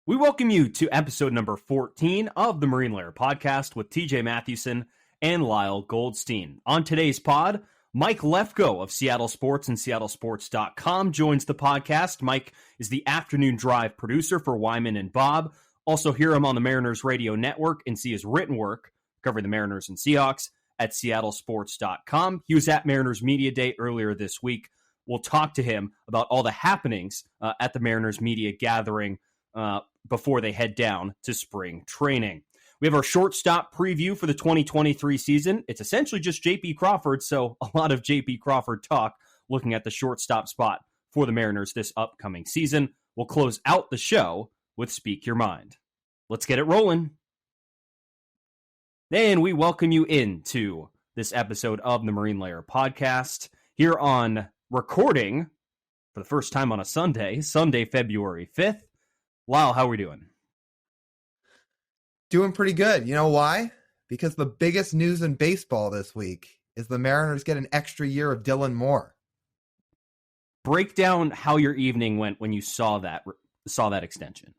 We welcome you to episode number 14 of the Marine Layer podcast with TJ Mathewson and Lyle Goldstein. On today's pod, Mike Lefko of Seattle Sports and SeattleSports.com joins the podcast. Mike is the afternoon drive producer for Wyman and Bob. Also hear him on the Mariners Radio Network and see his written work covering the Mariners and Seahawks at SeattleSports.com. He was at Mariners Media Day earlier this week. We'll talk to him about all the happenings at the Mariners Media Gathering before they head down to spring training. We have our shortstop preview for the 2023 season. It's essentially just J.P. Crawford, so a lot of J.P. Crawford talk looking at the shortstop spot for the Mariners this upcoming season. We'll close out the show with Speak Your Mind. Let's get it rolling. And we welcome you into this episode of the Marine Layer podcast here on recording for the first time on a Sunday, February 5th. Lyle, how are we doing? Doing pretty good. You know why? Because the biggest news in baseball this week is the Mariners get an extra year of Dylan Moore. Break down how your evening went when you saw that extension.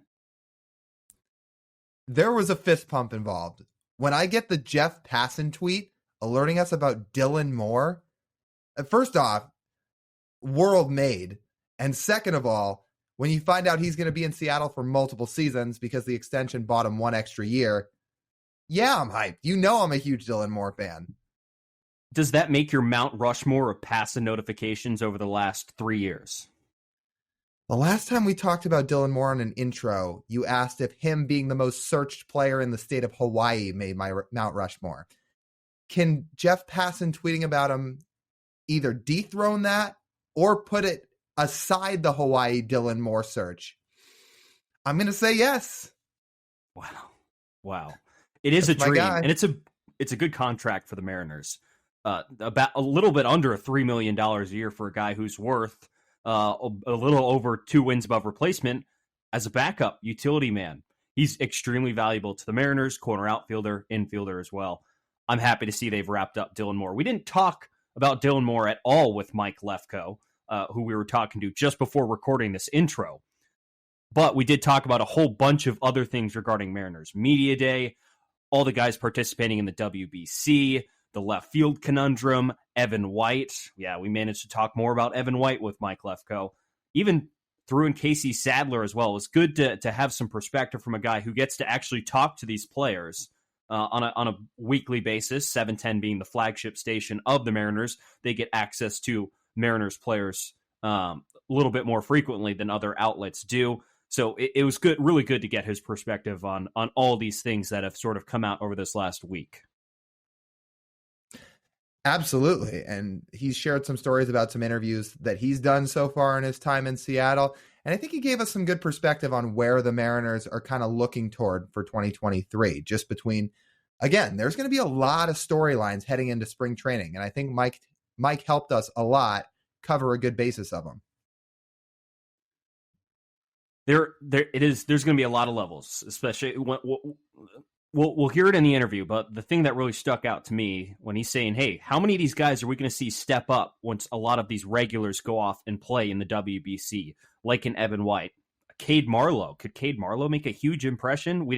There was a fist pump involved. When I get the Jeff Passan tweet alerting us about Dylan Moore, first off, world made. And second of all, when you find out he's going to be in Seattle for multiple seasons because the extension bought him one extra year, yeah, I'm hyped. You know I'm a huge Dylan Moore fan. Does that make your Mount Rushmore of Passan notifications over the last 3 years? The last time we talked about Dylan Moore in an intro, you asked if him being the most searched player in the state of Hawaii made my Mount Rushmore. Can Jeff Passan tweeting about him either dethrone that or put it aside the Hawaii Dylan Moore search? I'm going to say yes. Wow. It is That's a dream, guy. And it's a good contract for the Mariners. About a little bit under $3 million a year for a guy who's worth a little over 2 wins above replacement as a backup utility man. He's extremely valuable to the Mariners, corner outfielder, infielder as well. I'm happy to see they've wrapped up Dylan Moore. We didn't talk about Dylan Moore at all with Mike Lefko, who we were talking to just before recording this intro. But we did talk about a whole bunch of other things regarding Mariners Media Day, all the guys participating in the WBC, the left field conundrum, Evan White. Yeah, we managed to talk more about Evan White with Mike Lefko. Even threw in Casey Sadler as well. It was good to have some perspective from a guy who gets to actually talk to these players on a weekly basis, 710 being the flagship station of the Mariners. They get access to Mariners players a little bit more frequently than other outlets do. So it was good, really good to get his perspective on all these things that have sort of come out over this last week. Absolutely. And he's shared some stories about some interviews that he's done so far in his time in Seattle. And I think he gave us some good perspective on where the Mariners are kind of looking toward for 2023, just between, again, there's going to be a lot of storylines heading into spring training. And I think Mike helped us a lot cover a good basis of them. There's going to be a lot of levels, especially when we'll hear it in the interview. But the thing that really stuck out to me when he's saying, hey, how many of these guys are we going to see step up once a lot of these regulars go off and play in the WBC, like in Evan White, Cade Marlowe? Could Cade Marlowe make a huge impression?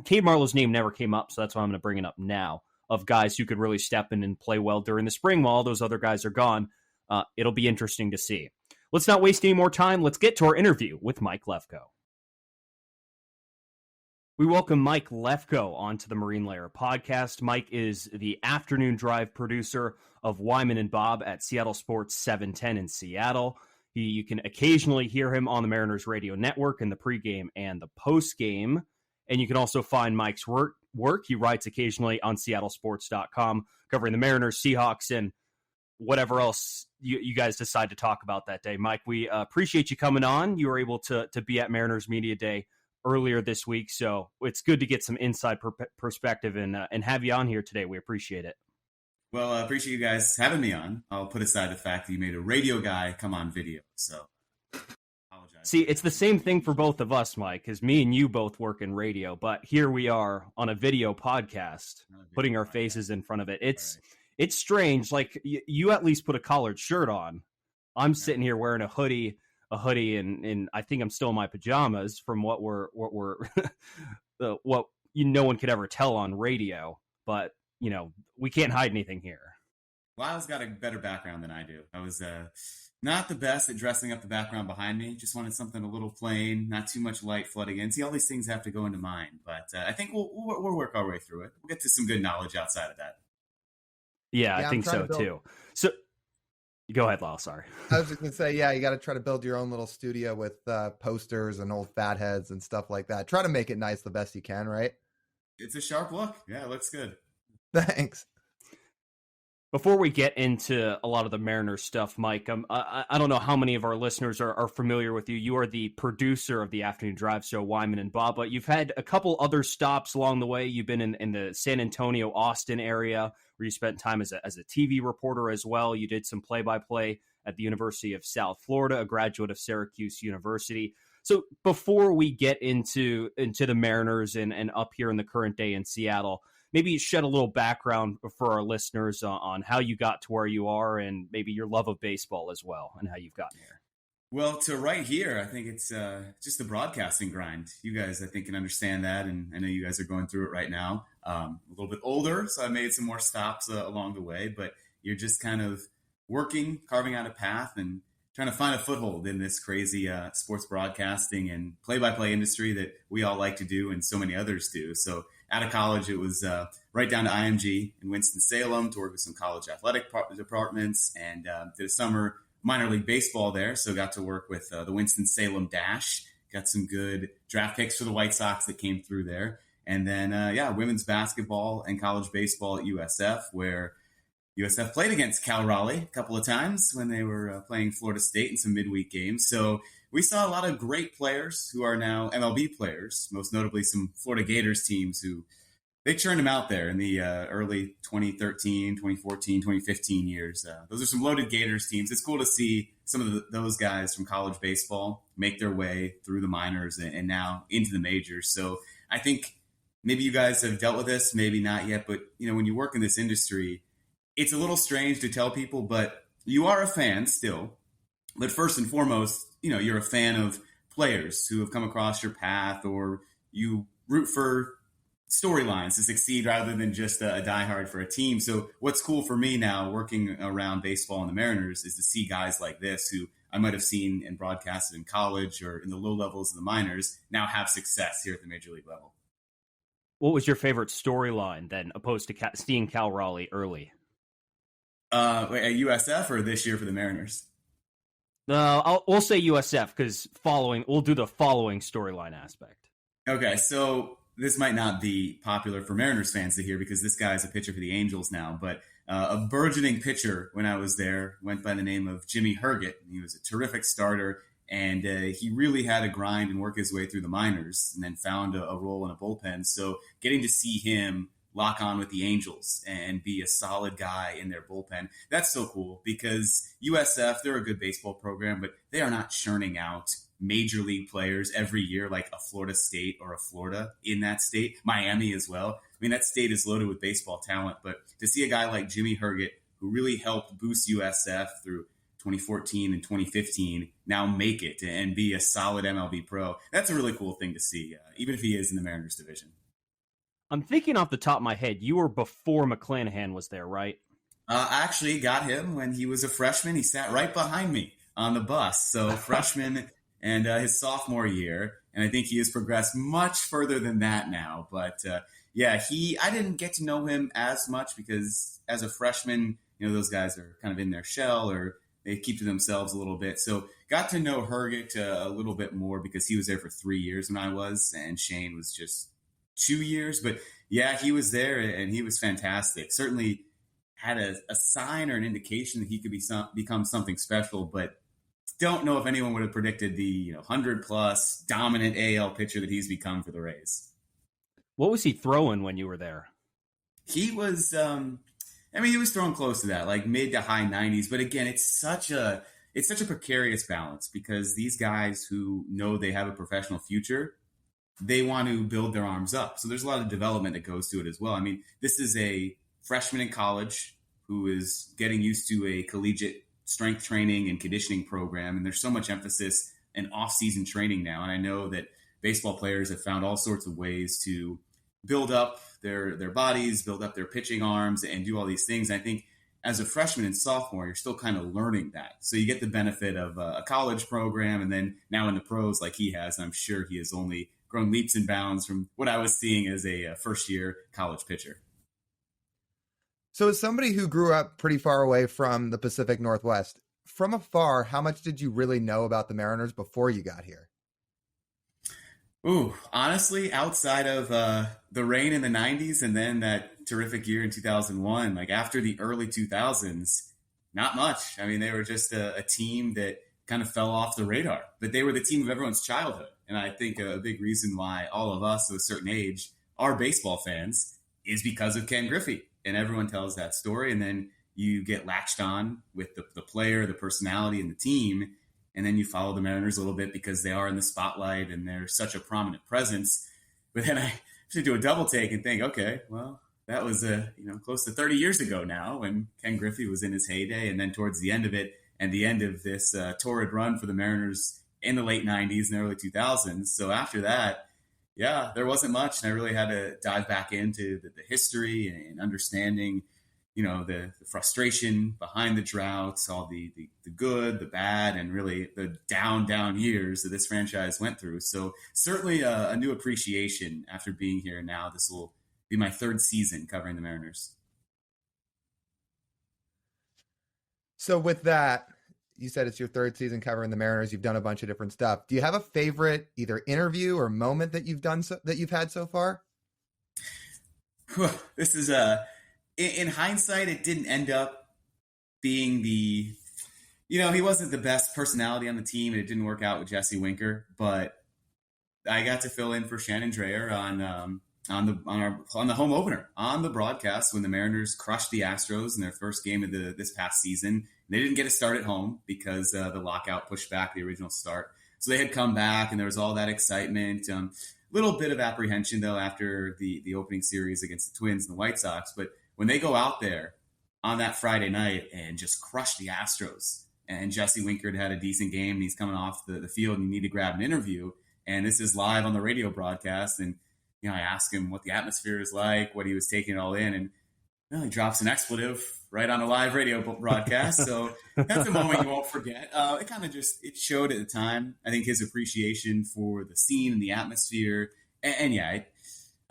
Cade Marlowe's name never came up, so that's why I'm going to bring it up now, of guys who could really step in and play well during the spring while all those other guys are gone. It'll be interesting to see. Let's not waste any more time. Let's get to our interview with Mike Lefko. We welcome Mike Lefko onto the Marine Layer podcast. Mike is the afternoon drive producer of Wyman and Bob at Seattle Sports 710 in Seattle. You can occasionally hear him on the Mariners Radio Network in the pregame and the postgame. And you can also find Mike's work. He writes occasionally on SeattleSports.com, covering the Mariners, Seahawks, and whatever else you guys decide to talk about that day. Mike, we appreciate you coming on. You were able to be at Mariners Media Day earlier this week, so it's good to get some inside perspective and have you on here today. We appreciate it. Well, I appreciate you guys having me on. I'll put aside the fact that you made a radio guy come on video, so apologize. See, it's the same thing for both of us, Mike, because me and you both work in radio, but here we are on a video podcast, putting our faces in front of it. It's strange. Like, you at least put a collared shirt on. I'm sitting here wearing a hoodie. a hoodie, and I think I'm still in my pajamas from what we're what no one could ever tell on radio. But we can't hide anything here. Lyle's got a better background than I do. I was not the best at dressing up the background behind me. Just wanted something a little plain, not too much light flooding in. See, all these things have to go into mine. But I think we'll work our way through it. We'll get to some good knowledge outside of that. Yeah, I think so too. So go ahead, Lyle. Sorry. I was just going to say, yeah, you got to try to build your own little studio with posters and old fatheads and stuff like that. Try to make it nice the best you can, right? It's a sharp look. Yeah, it looks good. Thanks. Before we get into a lot of the Mariners stuff, Mike, I don't know how many of our listeners are familiar with you. You are the producer of the Afternoon Drive show, Wyman and Bob, but you've had a couple other stops along the way. You've been in the San Antonio, Austin area, where you spent time as a TV reporter as well. You did some play-by-play at the University of South Florida, a graduate of Syracuse University. So before we get into the Mariners and up here in the current day in Seattle, maybe shed a little background for our listeners on how you got to where you are and maybe your love of baseball as well and how you've gotten here. Well, to right here, I think it's just the broadcasting grind. You guys, I think, can understand that, and I know you guys are going through it right now. A little bit older, so I made some more stops along the way, but you're just kind of working, carving out a path, and trying to find a foothold in this crazy sports broadcasting and play-by-play industry that we all like to do and so many others do. So out of college, it was right down to IMG in Winston-Salem to work with some college athletic departments, and did a summer minor league baseball there. So got to work with the Winston-Salem Dash, got some good draft picks for the White Sox that came through there. And then, women's basketball and college baseball at USF, where USF played against Cal Raleigh a couple of times when they were playing Florida State in some midweek games. So we saw a lot of great players who are now MLB players, most notably some Florida Gators teams who they churned them out there in the early 2013, 2014, 2015 years. Those are some loaded Gators teams. It's cool to see some of those guys from college baseball make their way through the minors and now into the majors. So I think maybe you guys have dealt with this, maybe not yet, but when you work in this industry, it's a little strange to tell people, but you are a fan still. But first and foremost, you're a fan of players who have come across your path, or you root for storylines to succeed rather than just a diehard for a team. So what's cool for me now working around baseball and the Mariners is to see guys like this who I might have seen and broadcasted in college or in the low levels of the minors now have success here at the major league level. What was your favorite storyline then, opposed to seeing Cal Raleigh early? At USF or this year for the Mariners? We'll say USF because we'll do the following storyline aspect. Okay, so this might not be popular for Mariners fans to hear because this guy is a pitcher for the Angels now, but a burgeoning pitcher when I was there went by the name of Jimmy Herget. He was a terrific starter, and he really had to grind and work his way through the minors and then found a role in a bullpen. So getting to see him lock on with the Angels and be a solid guy in their bullpen, that's so cool because USF, they're a good baseball program, but they are not churning out major league players every year like a Florida State or a Florida in that state, Miami as well. I mean, that state is loaded with baseball talent, but to see a guy like Jimmy Herget, who really helped boost USF through 2014 and 2015, now make it and be a solid MLB pro, that's a really cool thing to see, even if he is in the Mariners division. I'm thinking off the top of my head, you were before McClanahan was there, right? I actually got him when he was a freshman. He sat right behind me on the bus. So freshman and his sophomore year. And I think he has progressed much further than that now. But I didn't get to know him as much because as a freshman, those guys are kind of in their shell or they keep to themselves a little bit. So got to know Herget a little bit more because he was there for 3 years when I was, and Shane was just 2 years. But yeah, he was there and he was fantastic. Certainly had a sign or an indication that he could become something special, but don't know if anyone would have predicted the 100-plus dominant AL pitcher that he's become for the Rays. What was he throwing when you were there? He was, he was throwing close to that, like mid to high 90s. But again, it's such a precarious balance because these guys who know they have a professional future, they want to build their arms up. So there's a lot of development that goes to it as well. I mean, this is a freshman in college who is getting used to a collegiate strength training and conditioning program. And there's so much emphasis in off-season training now. And I know that baseball players have found all sorts of ways to build up their bodies, build up their pitching arms, and do all these things. I think as a freshman and sophomore, you're still kind of learning that. So you get the benefit of a college program, and then now in the pros like he has, I'm sure he has only grown leaps and bounds from what I was seeing as a first-year college pitcher. So as somebody who grew up pretty far away from the Pacific Northwest, from afar, how much did you really know about the Mariners before you got here? Ooh, honestly, outside of the rain in the 90s and then that terrific year in 2001, like after the early 2000s, not much. I mean, they were just a team that kind of fell off the radar, but they were the team of everyone's childhood. And I think a big reason why all of us of a certain age are baseball fans is because of Ken Griffey. And everyone tells that story. And then you get latched on with the player, the personality, and the team. And then you follow the Mariners a little bit because they are in the spotlight and they're such a prominent presence. But then I should do a double take and think, okay, well, that was close to 30 years ago now when Ken Griffey was in his heyday. And then towards the end of it and the end of this torrid run for the Mariners in the late 90s and early 2000s. So after that, yeah, there wasn't much. And I really had to dive back into the history and understanding, the frustration behind the droughts, all the good, the bad, and really the down years that this franchise went through. So certainly a new appreciation after being here now. This will be my third season covering the Mariners. So with that, you said it's your third season covering the Mariners. You've done a bunch of different stuff. Do you have a favorite either interview or moment that you've had so far? This is in hindsight, it didn't end up being he wasn't the best personality on the team, and it didn't work out with Jesse Winker. But I got to fill in for Shannon Dreyer on the home opener on the broadcast when the Mariners crushed the Astros in their first game of this past season. They didn't get a start at home because the lockout pushed back the original start. So they had come back, and there was all that excitement. Little bit of apprehension, though, after the opening series against the Twins and the White Sox. But when they go out there on that Friday night and just crush the Astros, and Jesse Winker had a decent game, and he's coming off the field, and you need to grab an interview, and this is live on the radio broadcast, and I asked him what the atmosphere is like, what he was taking it all in, and he drops an expletive right on a live radio broadcast. So that's a moment you won't forget. It kind of it showed at the time, I think, his appreciation for the scene and the atmosphere. And yeah,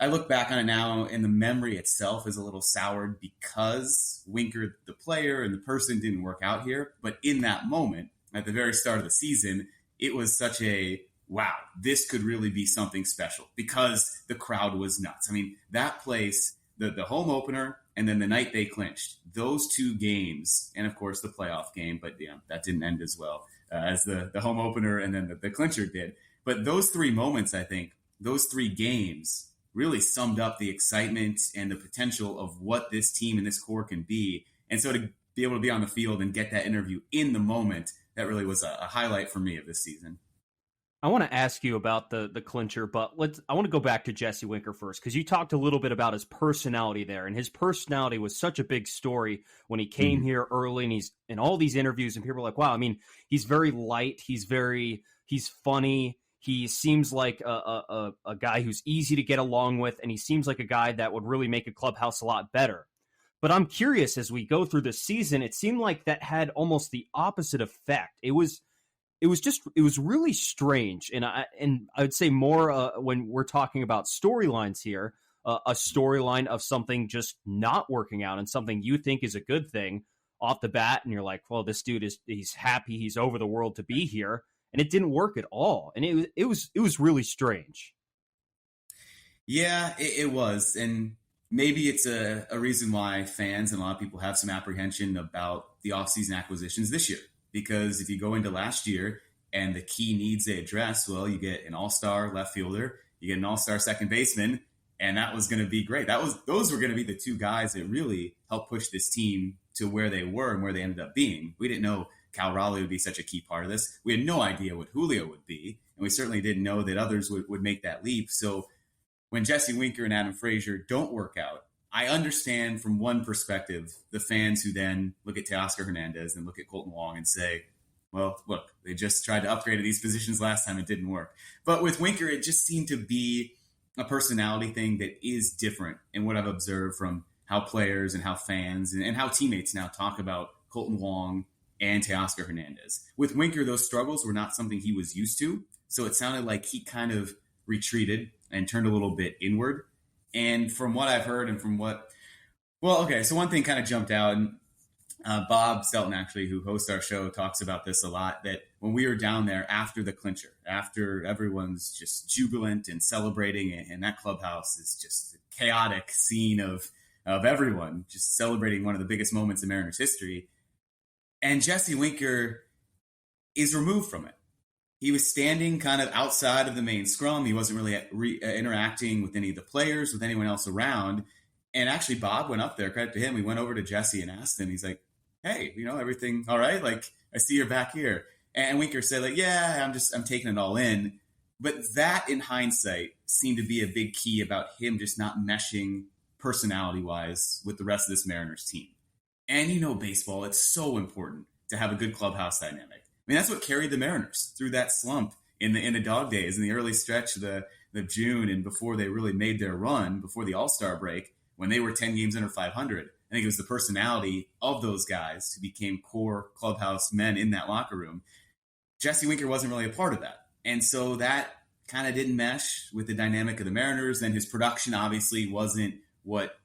I look back on it now, and the memory itself is a little soured because Winker, the player and the person, didn't work out here. But in that moment, at the very start of the season, it was such a, wow, this could really be something special because the crowd was nuts. I mean, that place, the home opener, and then the night they clinched, those two games, and of course the playoff game, but that didn't end as well as the home opener and then the clincher did. But those three moments, I think, those three games really summed up the excitement and the potential of what this team and this core can be. And so to be able to be on the field and get that interview in the moment, that really was a highlight for me of this season. I want to ask you about the clincher, but I want to go back to Jesse Winker first, because you talked a little bit about his personality there, and his personality was such a big story when he came here early, and he's in all these interviews, and people are like, wow, I mean, he's very light, he's funny, he seems like a guy who's easy to get along with, and he seems like a guy that would really make a clubhouse a lot better. But I'm curious, as we go through the season, it seemed like that had almost the opposite effect. It was really strange. And I would say more when we're talking about storylines here, a storyline of something just not working out and something you think is a good thing off the bat. And you're like, well, this dude he's happy. He's over the world to be here. And it didn't work at all. And it was really strange. Yeah, it was. And maybe it's a reason why fans and a lot of people have some apprehension about the offseason acquisitions this year. Because if you go into last year and the key needs they address, well, you get an all-star left fielder, you get an all-star second baseman, and that was going to be great. Those were going to be the two guys that really helped push this team to where they were and where they ended up being. We didn't know Cal Raleigh would be such a key part of this. We had no idea what Julio would be, and we certainly didn't know that others would make that leap. So when Jesse Winker and Adam Frazier don't work out, I understand from one perspective the fans who then look at Teoscar Hernandez and look at Colton Wong and say, well, look, they just tried to upgrade these positions last time. It didn't work. But with Winker, it just seemed to be a personality thing that is different in what I've observed from how players and how fans and how teammates now talk about Colton Wong and Teoscar Hernandez. With Winker, those struggles were not something he was used to. So it sounded like he kind of retreated and turned a little bit inward. And from what I've heard and from what, well, okay, so one thing kind of jumped out, and Bob Stelton, actually, who hosts our show, talks about this a lot, that when we were down there after the clincher, after everyone's just jubilant and celebrating, and that clubhouse is just a chaotic scene of everyone just celebrating one of the biggest moments in Mariners history, and Jesse Winker is removed from it. He was standing kind of outside of the main scrum. He wasn't really interacting with any of the players, with anyone else around. And actually, Bob went up there, credit to him. We went over to Jesse and asked him, he's like, hey, everything all right? Like, I see you're back here. And Winker said, like, yeah, I'm taking it all in. But that, in hindsight, seemed to be a big key about him just not meshing personality-wise with the rest of this Mariners team. And baseball, it's so important to have a good clubhouse dynamic. I mean, that's what carried the Mariners through that slump in the dog days, in the early stretch of the June, and before they really made their run, before the All-Star break, when they were 10 games under 500. I think it was the personality of those guys who became core clubhouse men in that locker room. Jesse Winker wasn't really a part of that. And so that kind of didn't mesh with the dynamic of the Mariners. And his production obviously wasn't what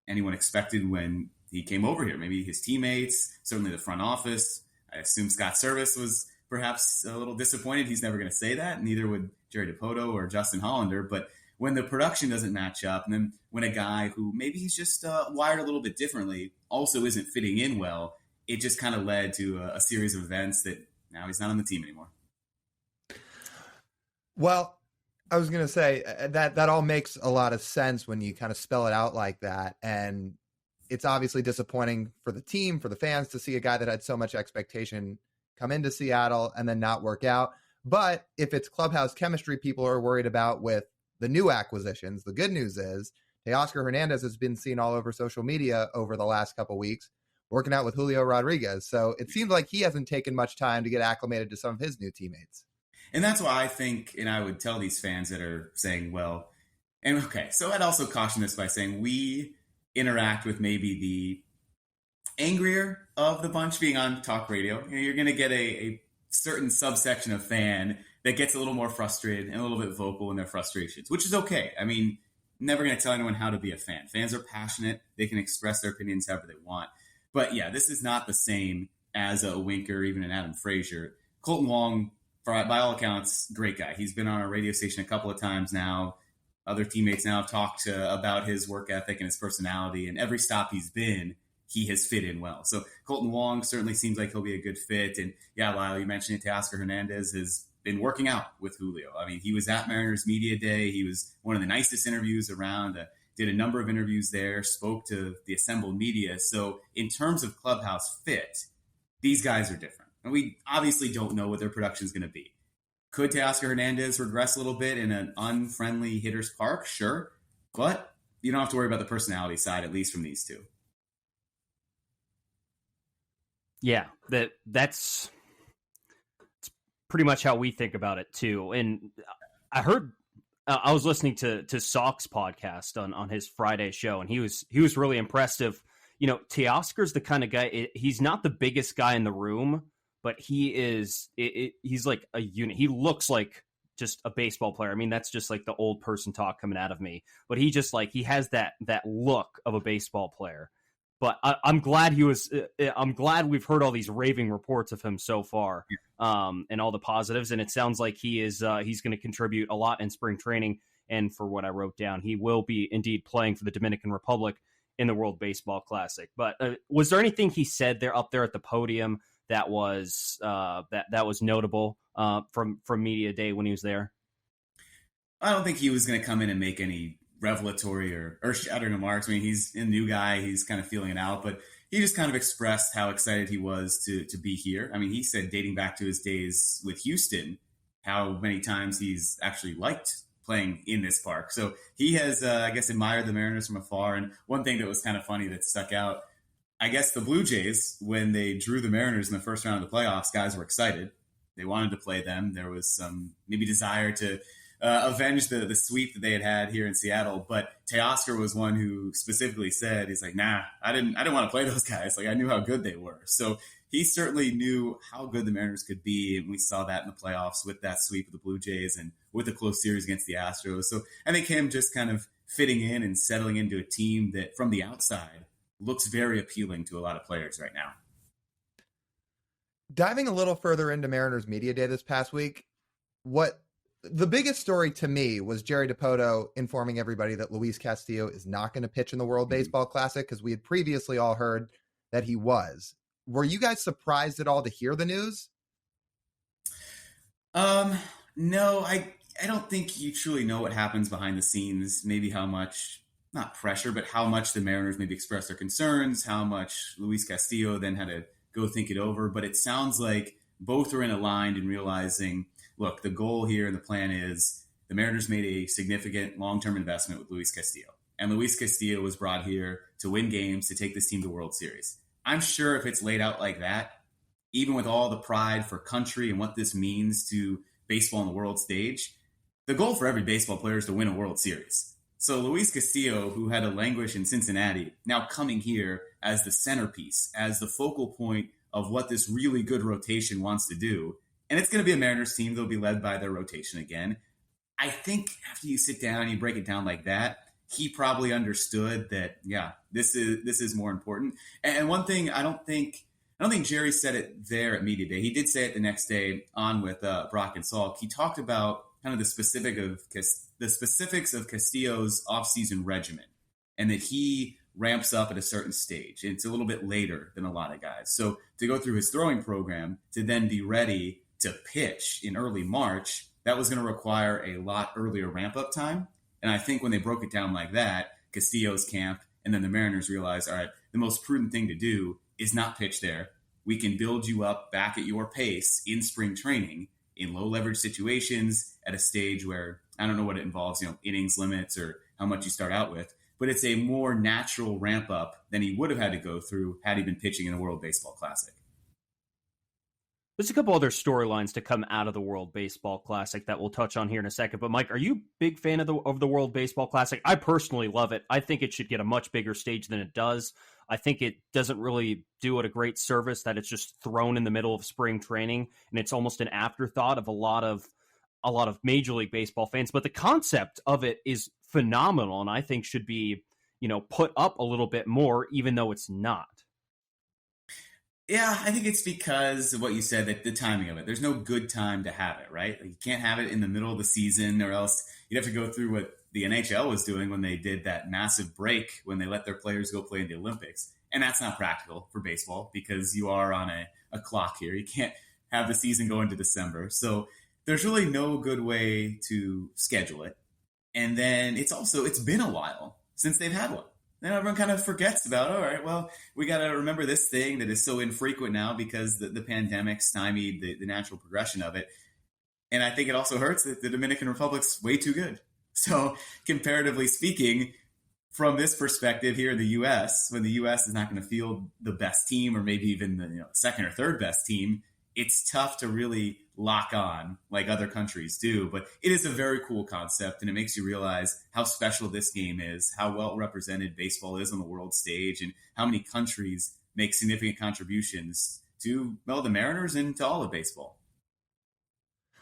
anyone expected when he came over here. Maybe his teammates, certainly the front office. I assume Scott Service was perhaps a little disappointed. He's never going to say that. Neither would Jerry DiPoto or Justin Hollander. But when the production doesn't match up, and then when a guy who maybe he's just wired a little bit differently also isn't fitting in well, it just kind of led to a series of events that now he's not on the team anymore. Well, I was going to say that all makes a lot of sense when you kind of spell it out like that. And it's obviously disappointing for the team, for the fans, to see a guy that had so much expectation come into Seattle and then not work out. But if it's clubhouse chemistry people are worried about with the new acquisitions, the good news is Teoscar Hernandez has been seen all over social media over the last couple of weeks working out with Julio Rodriguez. So it seems like he hasn't taken much time to get acclimated to some of his new teammates. And that's why I think, and I would tell these fans that are saying, well, and okay, so I'd also caution this by saying we interact with maybe the angrier of the bunch being on talk radio. You're going to get a certain subsection of fan that gets a little more frustrated and a little bit vocal in their frustrations, which is okay. I mean, never going to tell anyone how to be a fan. Fans are passionate. They can express their opinions however they want. But yeah, this is not the same as a Winker, even an Adam Frazier. Colton Wong, by all accounts, great guy. He's been on our radio station a couple of times now. Other teammates now have talked about his work ethic and his personality, and every stop he's been, he has fit in well. So Colton Wong certainly seems like he'll be a good fit. And yeah, Lyle, you mentioned it, Teoscar Hernandez has been working out with Julio. I mean, he was at Mariners Media Day. He was one of the nicest interviews around, did a number of interviews there, spoke to the assembled media. So in terms of clubhouse fit, these guys are different. And we obviously don't know what their production is going to be. Could Teoscar Hernandez regress a little bit in an unfriendly hitter's park? Sure. But you don't have to worry about the personality side, at least from these two. Yeah, that's pretty much how we think about it too. And I heard I was listening to Salk's podcast on his Friday show, and he was really impressive. Teoscar's the kind of guy. He's not the biggest guy in the room, but he's like a unit. He looks like just a baseball player. I mean, that's just like the old person talk coming out of me. But he just he has that look of a baseball player. But I'm glad I'm glad we've heard all these raving reports of him so far, and all the positives. And it sounds like he's going to contribute a lot in spring training. And for what I wrote down, he will be indeed playing for the Dominican Republic in the World Baseball Classic. But was there anything he said there up there at the podium that was that was notable from Media Day when he was there? I don't think he was going to come in and make any revelatory or earth-shattering remarks. I mean, he's a new guy. He's kind of feeling it out, but he just kind of expressed how excited he was to be here. I mean, he said dating back to his days with Houston, how many times he's actually liked playing in this park. So he has, I guess, admired the Mariners from afar. And one thing that was kind of funny that stuck out, I guess the Blue Jays, when they drew the Mariners in the first round of the playoffs, guys were excited. They wanted to play them. There was some maybe desire to avenge the sweep that they had here in Seattle. But Teoscar was one who specifically said, he's like, nah, I didn't want to play those guys. Like, I knew how good they were. So he certainly knew how good the Mariners could be. And we saw that in the playoffs with that sweep of the Blue Jays and with the close series against the Astros. So I think him just kind of fitting in and settling into a team that from the outside looks very appealing to a lot of players right now. Diving a little further into Mariners Media Day this past week, what the biggest story to me was Jerry Dipoto informing everybody that Luis Castillo is not going to pitch in the World Baseball Classic, because we had previously all heard that he was. Were you guys surprised at all to hear the news? No, I don't think you truly know what happens behind the scenes. Maybe how much, not pressure, but how much the Mariners maybe express their concerns, how much Luis Castillo then had to go think it over. But it sounds like both are aligned in realizing, look, the goal here and the plan is the Mariners made a significant long-term investment with Luis Castillo. And Luis Castillo was brought here to win games, to take this team to World Series. I'm sure if it's laid out like that, even with all the pride for country and what this means to baseball on the world stage, the goal for every baseball player is to win a World Series. So Luis Castillo, who had to languish in Cincinnati, now coming here as the centerpiece, as the focal point of what this really good rotation wants to do. And it's going to be a Mariners team that'll be led by their rotation again. I think after you sit down and you break it down like that, he probably understood that, yeah, this is more important. And one thing, I don't think Jerry said it there at Media Day. He did say it the next day on with Brock and Salk. He talked about kind of the specifics of Castillo's offseason regimen, and that he ramps up at a certain stage. It's a little bit later than a lot of guys. So to go through his throwing program, to then be ready to pitch in early March, that was going to require a lot earlier ramp-up time. And I think when they broke it down like that, Castillo's camp and then the Mariners realized, all right, the most prudent thing to do is not pitch there. We can build you up back at your pace in spring training in low leverage situations at a stage where I don't know what it involves, innings limits or how much you start out with, but it's a more natural ramp up than he would have had to go through had he been pitching in the World Baseball Classic. There's a couple other storylines to come out of the World Baseball Classic that we'll touch on here in a second. But Mike, are you a big fan of the World Baseball Classic? I personally love it. I think it should get a much bigger stage than it does. I think it doesn't really do it a great service that it's just thrown in the middle of spring training, and it's almost an afterthought of a lot of Major League Baseball fans. But the concept of it is phenomenal, and I think should be, put up a little bit more, even though it's not. Yeah, I think it's because of what you said, that the timing of it. There's no good time to have it, right? Like, you can't have it in the middle of the season, or else you'd have to go through what the NHL was doing when they did that massive break when they let their players go play in the Olympics. And that's not practical for baseball because you are on a clock here. You can't have the season go into December. So there's really no good way to schedule it. And then it's been a while since they've had one. Then everyone kind of forgets about, all right, well, we got to remember this thing that is so infrequent now because the pandemic stymied the natural progression of it. And I think it also hurts that the Dominican Republic's way too good. So comparatively speaking, from this perspective here in the U.S., when the U.S. is not going to field the best team or maybe even the second or third best team, it's tough to really lock on like other countries do. But it is a very cool concept, and it makes you realize how special this game is, how well represented baseball is on the world stage, and how many countries make significant contributions to, the Mariners and to all of baseball.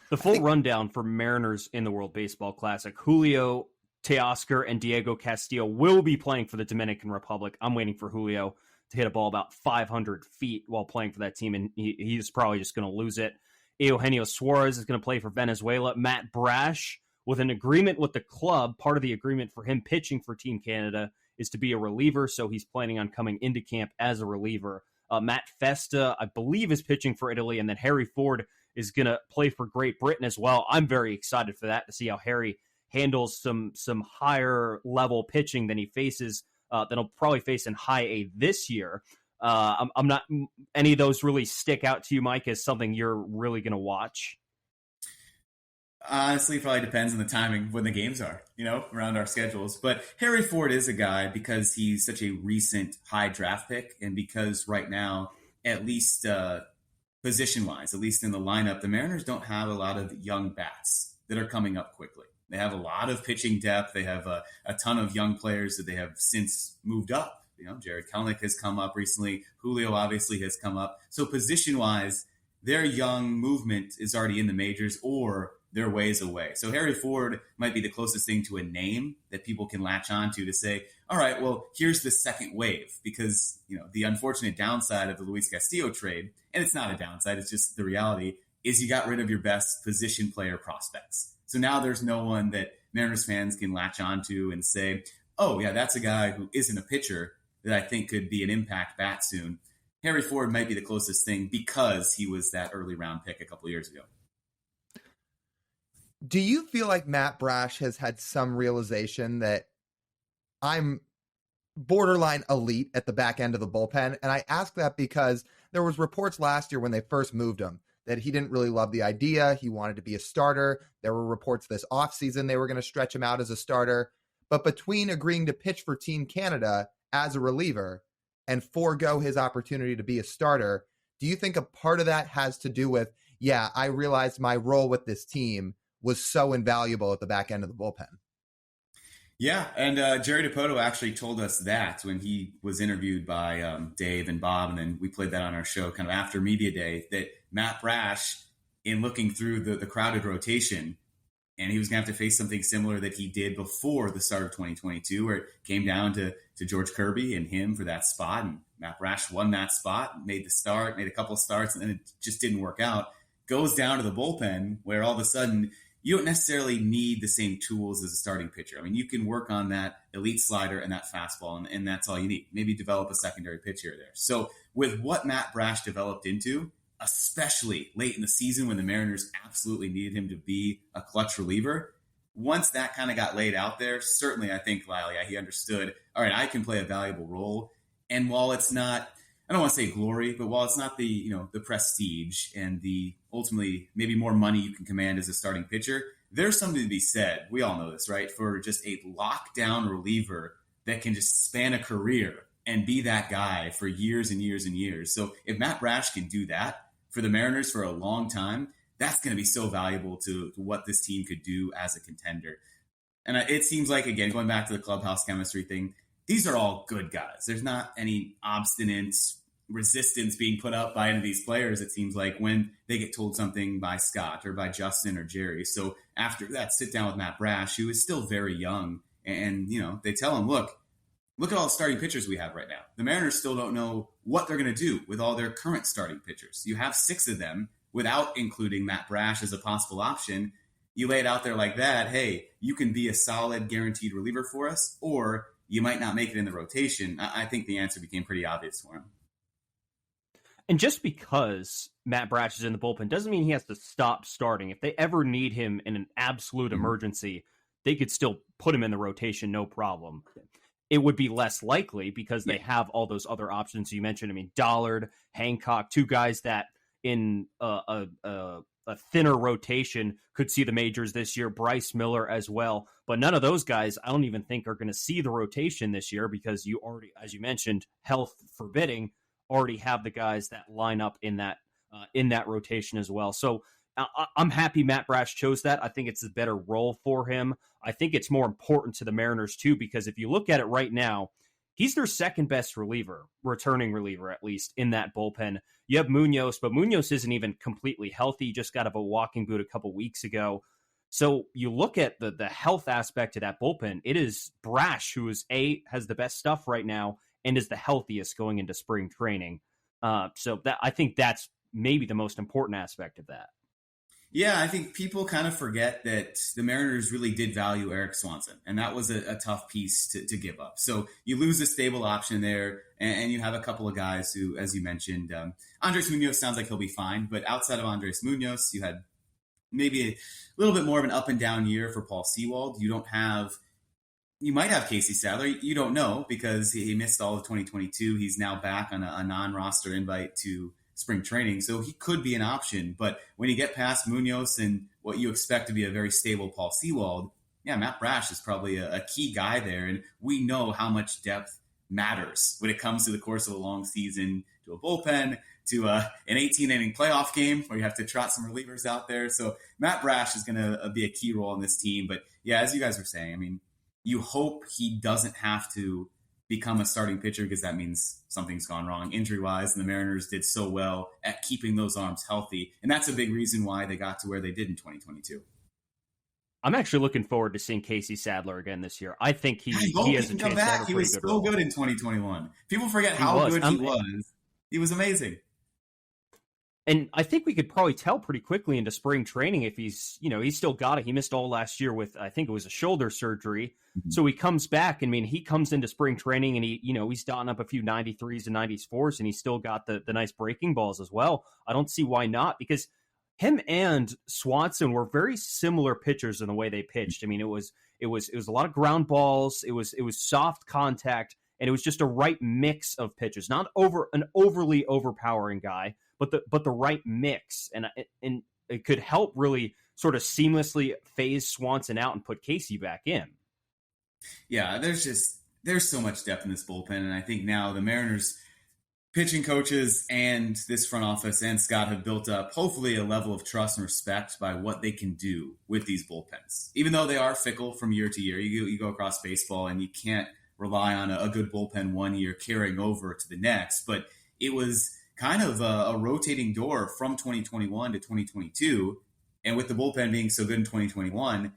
The full rundown for Mariners in the World Baseball Classic: Julio, Teoscar, and Diego Castillo will be playing for the Dominican Republic. I'm waiting for Julio to hit a ball about 500 feet while playing for that team, and he's probably just going to lose it. Eugenio Suarez is going to play for Venezuela. Matt Brash, with an agreement with the club, part of the agreement for him pitching for Team Canada is to be a reliever, so he's planning on coming into camp as a reliever. Matt Festa, I believe, is pitching for Italy, and then Harry Ford is going to play for Great Britain as well. I'm very excited for that, to see how Harry handles some higher level pitching than he faces, that he'll probably face in high A this year. I'm not, any of those really stick out to you, Mike, as something you're really going to watch? Honestly, probably depends on the timing when the games are, around our schedules. But Harry Ford is a guy because he's such a recent high draft pick, and because right now, at least position wise, at least in the lineup, the Mariners don't have a lot of young bats that are coming up quickly. They have a lot of pitching depth. They have a ton of young players that they have since moved up. Jared Kelenic has come up recently. Julio obviously has come up. So position wise, their young movement is already in the majors or they're ways away. So Harry Ford might be the closest thing to a name that people can latch onto to say, all right, well, here's the second wave. Because, the unfortunate downside of the Luis Castillo trade, and it's not a downside, it's just the reality, is you got rid of your best position player prospects. So now there's no one that Mariners fans can latch onto and say, oh, yeah, that's a guy who isn't a pitcher that I think could be an impact bat soon. Harry Ford might be the closest thing because he was that early round pick a couple of years ago. Do you feel like Matt Brash has had some realization that I'm borderline elite at the back end of the bullpen? And I ask that because there was reports last year when they first moved him that he didn't really love the idea. He wanted to be a starter. There were reports this offseason they were going to stretch him out as a starter. But between agreeing to pitch for Team Canada as a reliever and forego his opportunity to be a starter, do you think a part of that has to do with, I realized my role with this team was so invaluable at the back end of the bullpen? Yeah, and Jerry Dipoto actually told us that when he was interviewed by Dave and Bob, and then we played that on our show kind of after Media Day, that Matt Brash, in looking through the crowded rotation, and he was going to have to face something similar that he did before the start of 2022, where it came down to George Kirby and him for that spot, and Matt Brash won that spot, made the start, made a couple of starts, and then it just didn't work out. Goes down to the bullpen, where all of a sudden you don't necessarily need the same tools as a starting pitcher. I mean, you can work on that elite slider and that fastball, and that's all you need. Maybe develop a secondary pitch here or there. So with what Matt Brash developed into, especially late in the season when the Mariners absolutely needed him to be a clutch reliever, once that kind of got laid out there, certainly I think Lyle, he understood, all right, I can play a valuable role. And while it's not, I don't want to say glory, but while it's not the, the prestige and the ultimately maybe more money you can command as a starting pitcher, there's something to be said. We all know this, right? For just a lockdown reliever that can just span a career and be that guy for years and years and years. So if Matt Brash can do that for the Mariners for a long time, that's going to be so valuable to what this team could do as a contender. And it seems like, again, going back to the clubhouse chemistry thing, these are all good guys. There's not any obstinate resistance being put up by any of these players, it seems like, when they get told something by Scott or by Justin or Jerry. So after that sit down with Matt Brash, who is still very young, and they tell him, look at all the starting pitchers we have right now. The Mariners still don't know what they're going to do with all their current starting pitchers. You have 6 of them without including Matt Brash as a possible option. You lay it out there like that, hey, you can be a solid guaranteed reliever for us, or you might not make it in the rotation. I think the answer became pretty obvious for him. And just because Matt Brash is in the bullpen doesn't mean he has to stop starting. If they ever need him in an absolute emergency, they could still put him in the rotation, no problem. It would be less likely because they have all those other options you mentioned. I mean, Dollard, Hancock, 2 guys that in a thinner rotation could see the majors this year, Bryce Miller as well. But none of those guys I don't even think are going to see the rotation this year because you already, as you mentioned, health forbidding, already have the guys that line up in that rotation as well. So I'm happy Matt Brash chose that. I think it's a better role for him. I think it's more important to the Mariners too, because if you look at it right now, he's their second best reliever, returning reliever, at least in that bullpen. You have Munoz, but Munoz isn't even completely healthy. He just got out of a walking boot a couple weeks ago. So you look at the health aspect of that bullpen, it is Brash who has the best stuff right now and is the healthiest going into spring training. So that I think that's maybe the most important aspect of that. Yeah, I think people kind of forget that the Mariners really did value Eric Swanson, and that was a tough piece to give up. So you lose a stable option there, and you have a couple of guys who, as you mentioned, Andres Munoz sounds like he'll be fine, but outside of Andres Munoz, you had maybe a little bit more of an up and down year for Paul Sewald. You might have Casey Sadler. You don't know because he missed all of 2022. He's now back on a non-roster invite to spring training, so he could be an option. But when you get past Munoz and what you expect to be a very stable Paul Sewald, yeah, Matt Brash is probably a key guy there. And we know how much depth matters when it comes to the course of a long season, to a bullpen, to an 18-inning playoff game where you have to trot some relievers out there. So Matt Brash is going to be a key role in this team. But yeah, as you guys were saying, I mean, you hope he doesn't have to become a starting pitcher because that means something's gone wrong injury-wise. And the Mariners did so well at keeping those arms healthy. And that's a big reason why they got to where they did in 2022. I'm actually looking forward to seeing Casey Sadler again this year. I think he has a chance to have a pretty good role. He was so good in 2021. People forget how good he was. He was amazing. And I think we could probably tell pretty quickly into spring training if he's still got it. He missed all last year with, I think it was a shoulder surgery. Mm-hmm. So he comes back. I mean, he comes into spring training and he's dotting up a few 93s and 94s, and he's still got the nice breaking balls as well. I don't see why not, because him and Swanson were very similar pitchers in the way they pitched. I mean, it was a lot of ground balls. It was soft contact, and it was just a right mix of pitches, not an overly overpowering guy, but the right mix, and it could help really sort of seamlessly phase Swanson out and put Casey back in. Yeah, there's so much depth in this bullpen, and I think now the Mariners pitching coaches and this front office and Scott have built up hopefully a level of trust and respect by what they can do with these bullpens. Even though they are fickle from year to year, you go across baseball and you can't rely on a good bullpen one year carrying over to the next, but it was kind of a rotating door from 2021 to 2022. And with the bullpen being so good in 2021,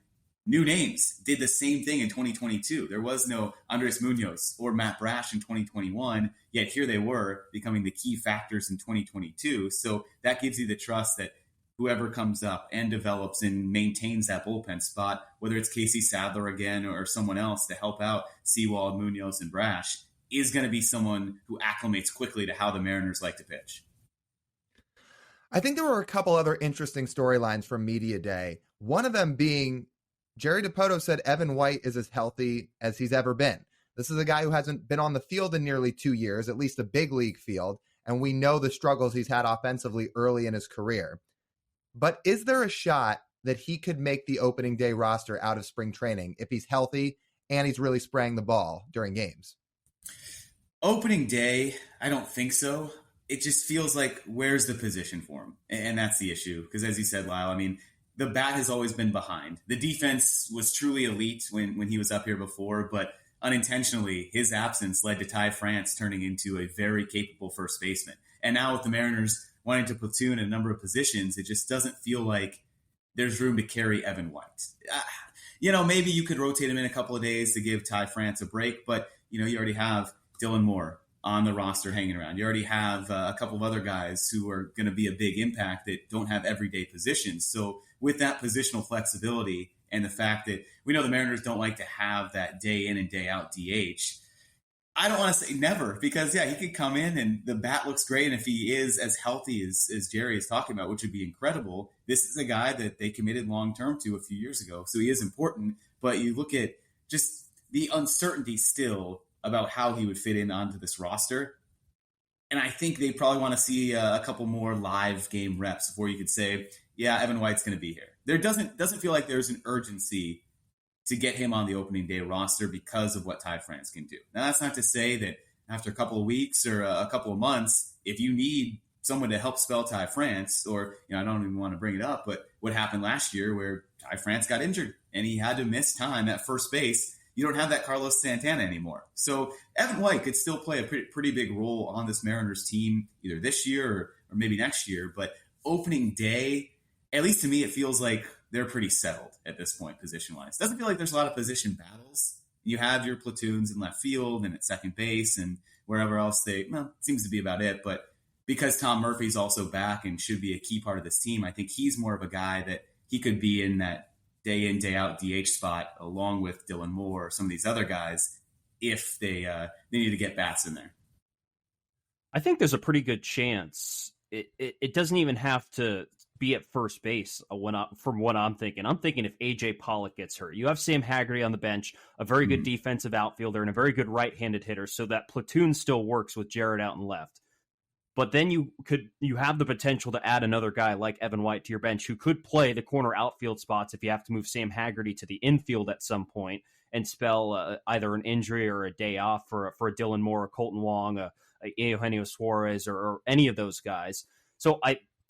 new names did the same thing in 2022. There was no Andres Munoz or Matt Brash in 2021, yet here they were becoming the key factors in 2022. So that gives you the trust that whoever comes up and develops and maintains that bullpen spot, whether it's Casey Sadler again or someone else to help out Sewald, Munoz, and Brash, is going to be someone who acclimates quickly to how the Mariners like to pitch. I think there were a couple other interesting storylines from Media Day. One of them being Jerry Dipoto said Evan White is as healthy as he's ever been. This is a guy who hasn't been on the field in nearly 2 years, at least a big league field, and we know the struggles he's had offensively early in his career. But is there a shot that he could make the opening day roster out of spring training if he's healthy and he's really spraying the ball during games? Opening day, I don't think so. It just feels like, where's the position for him? And that's the issue. Because as you said, Lyle, I mean, the bat has always been behind. The defense was truly elite when he was up here before, but unintentionally, his absence led to Ty France turning into a very capable first baseman. And now with the Mariners wanting to platoon a number of positions, it just doesn't feel like there's room to carry Evan White. Maybe you could rotate him in a couple of days to give Ty France a break, but, you already have Dylan Moore on the roster hanging around. You already have a couple of other guys who are going to be a big impact that don't have everyday positions. So with that positional flexibility and the fact that we know the Mariners don't like to have that day in and day out DH, I don't want to say never, because he could come in and the bat looks great. And if he is as healthy as Jerry is talking about, which would be incredible, this is a guy that they committed long-term to a few years ago. So he is important, but you look at just the uncertainty still about how he would fit in onto this roster. And I think they probably want to see a couple more live game reps before you could say, yeah, Evan White's going to be here. There doesn't feel like there's an urgency to get him on the opening day roster because of what Ty France can do. Now, that's not to say that after a couple of weeks or a couple of months, if you need someone to help spell Ty France, or, I don't even want to bring it up, but what happened last year where Ty France got injured and he had to miss time at first base, you don't have that Carlos Santana anymore. So Evan White could still play a pretty big role on this Mariners team either this year or maybe next year. But opening day, at least to me, it feels like they're pretty settled at this point position-wise. Doesn't feel like there's a lot of position battles. You have your platoons in left field and at second base and wherever else it seems to be about it. But because Tom Murphy's also back and should be a key part of this team, I think he's more of a guy that he could be in that day in, day out DH spot along with Dylan Moore or some of these other guys if they need to get bats in there. I think there's a pretty good chance it doesn't even have to be at first base from what I'm thinking. I'm thinking if AJ Pollock gets hurt, you have Sam Haggerty on the bench, a very good defensive outfielder and a very good right-handed hitter, so that platoon still works with Jared out and left. But then you have the potential to add another guy like Evan White to your bench who could play the corner outfield spots if you have to move Sam Haggerty to the infield at some point and spell either an injury or a day off for a Dylan Moore, a Colton Wong, a Eugenio Suarez, or any of those guys. So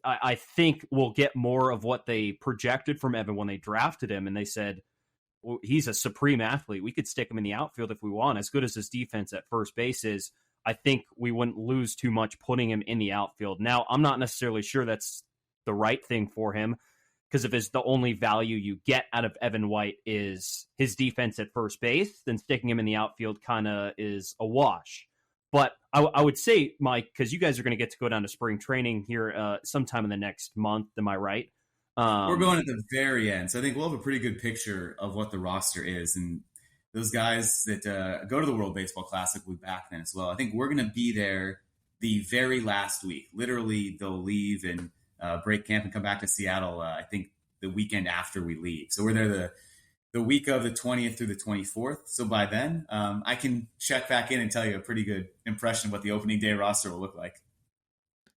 I think we'll get more of what they projected from Evan when they drafted him, and they said, well, he's a supreme athlete. We could stick him in the outfield if we want. As good as his defense at first base is, I think we wouldn't lose too much putting him in the outfield. Now, I'm not necessarily sure that's the right thing for him, because if it's the only value you get out of Evan White is his defense at first base, then sticking him in the outfield kind of is a wash. But I would say, Mike, because you guys are going to get to go down to spring training here sometime in the next month, am I right? We're going at the very end, so I think we'll have a pretty good picture of what the roster is. And those guys that go to the World Baseball Classic will be back then as well. I think we're going to be there the very last week. Literally, they'll leave and break camp and come back to Seattle, I think, the weekend after we leave. So we're there the week of the 20th through the 24th. So by then, I can check back in and tell you a pretty good impression of what the opening day roster will look like.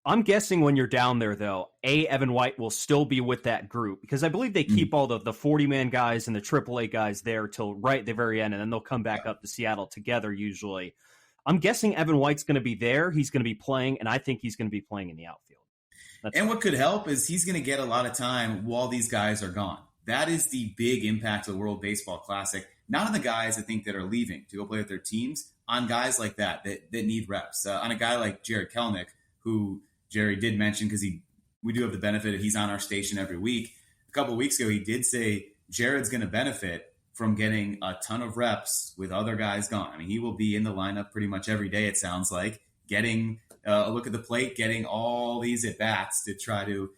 I'm guessing when you're down there, though, Evan White will still be with that group, because I believe they keep all the 40-man guys and the AAA guys there till right at the very end, and then they'll come back up to Seattle together usually. I'm guessing Evan White's going to be there. He's going to be playing, and I think he's going to be playing in the outfield. What could help is he's going to get a lot of time while these guys are gone. That is the big impact of the World Baseball Classic. Not on the guys, I think, that are leaving to go play with their teams, on guys like that need reps. On a guy like Jared Kelenic, who Jerry did mention, because we do have the benefit that he's on our station every week. A couple of weeks ago, he did say Jared's going to benefit from getting a ton of reps with other guys gone. I mean, he will be in the lineup pretty much every day, it sounds like, getting a look at the plate, getting all these at-bats to try to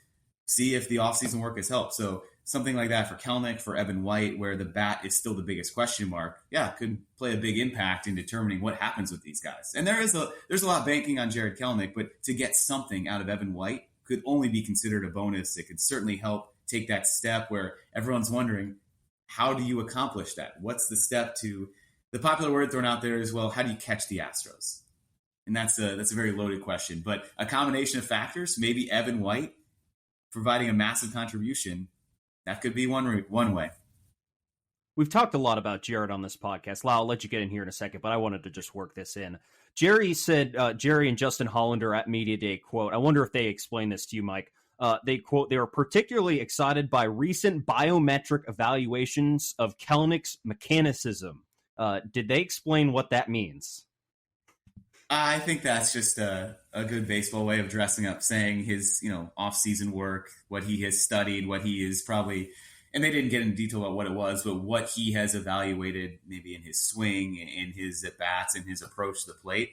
see if the offseason work has helped. So something like that for Kelenic, for Evan White, where the bat is still the biggest question mark, could play a big impact in determining what happens with these guys. And there's a lot banking on Jared Kelenic, but to get something out of Evan White could only be considered a bonus. It could certainly help take that step where everyone's wondering, how do you accomplish that? What's the step to the popular word thrown out there is, well, how do you catch the Astros? And that's a very loaded question, but a combination of factors, maybe Evan White providing a massive contribution, that could be one way. We've talked a lot about Jared on this podcast. Lyle, I'll let you get in here in a second, but I wanted to just work this in. Jerry said, Jerry and Justin Hollander at Media Day, quote, I wonder if they explained this to you, Mike. They quote, they were particularly excited by recent biometric evaluations of Kelenic's mechanicism. Did they explain what that means? I think that's just a good baseball way of dressing up, saying his, off-season work, what he has studied, what he is probably, and they didn't get into detail about what it was, but what he has evaluated maybe in his swing, in his at-bats, in his approach to the plate.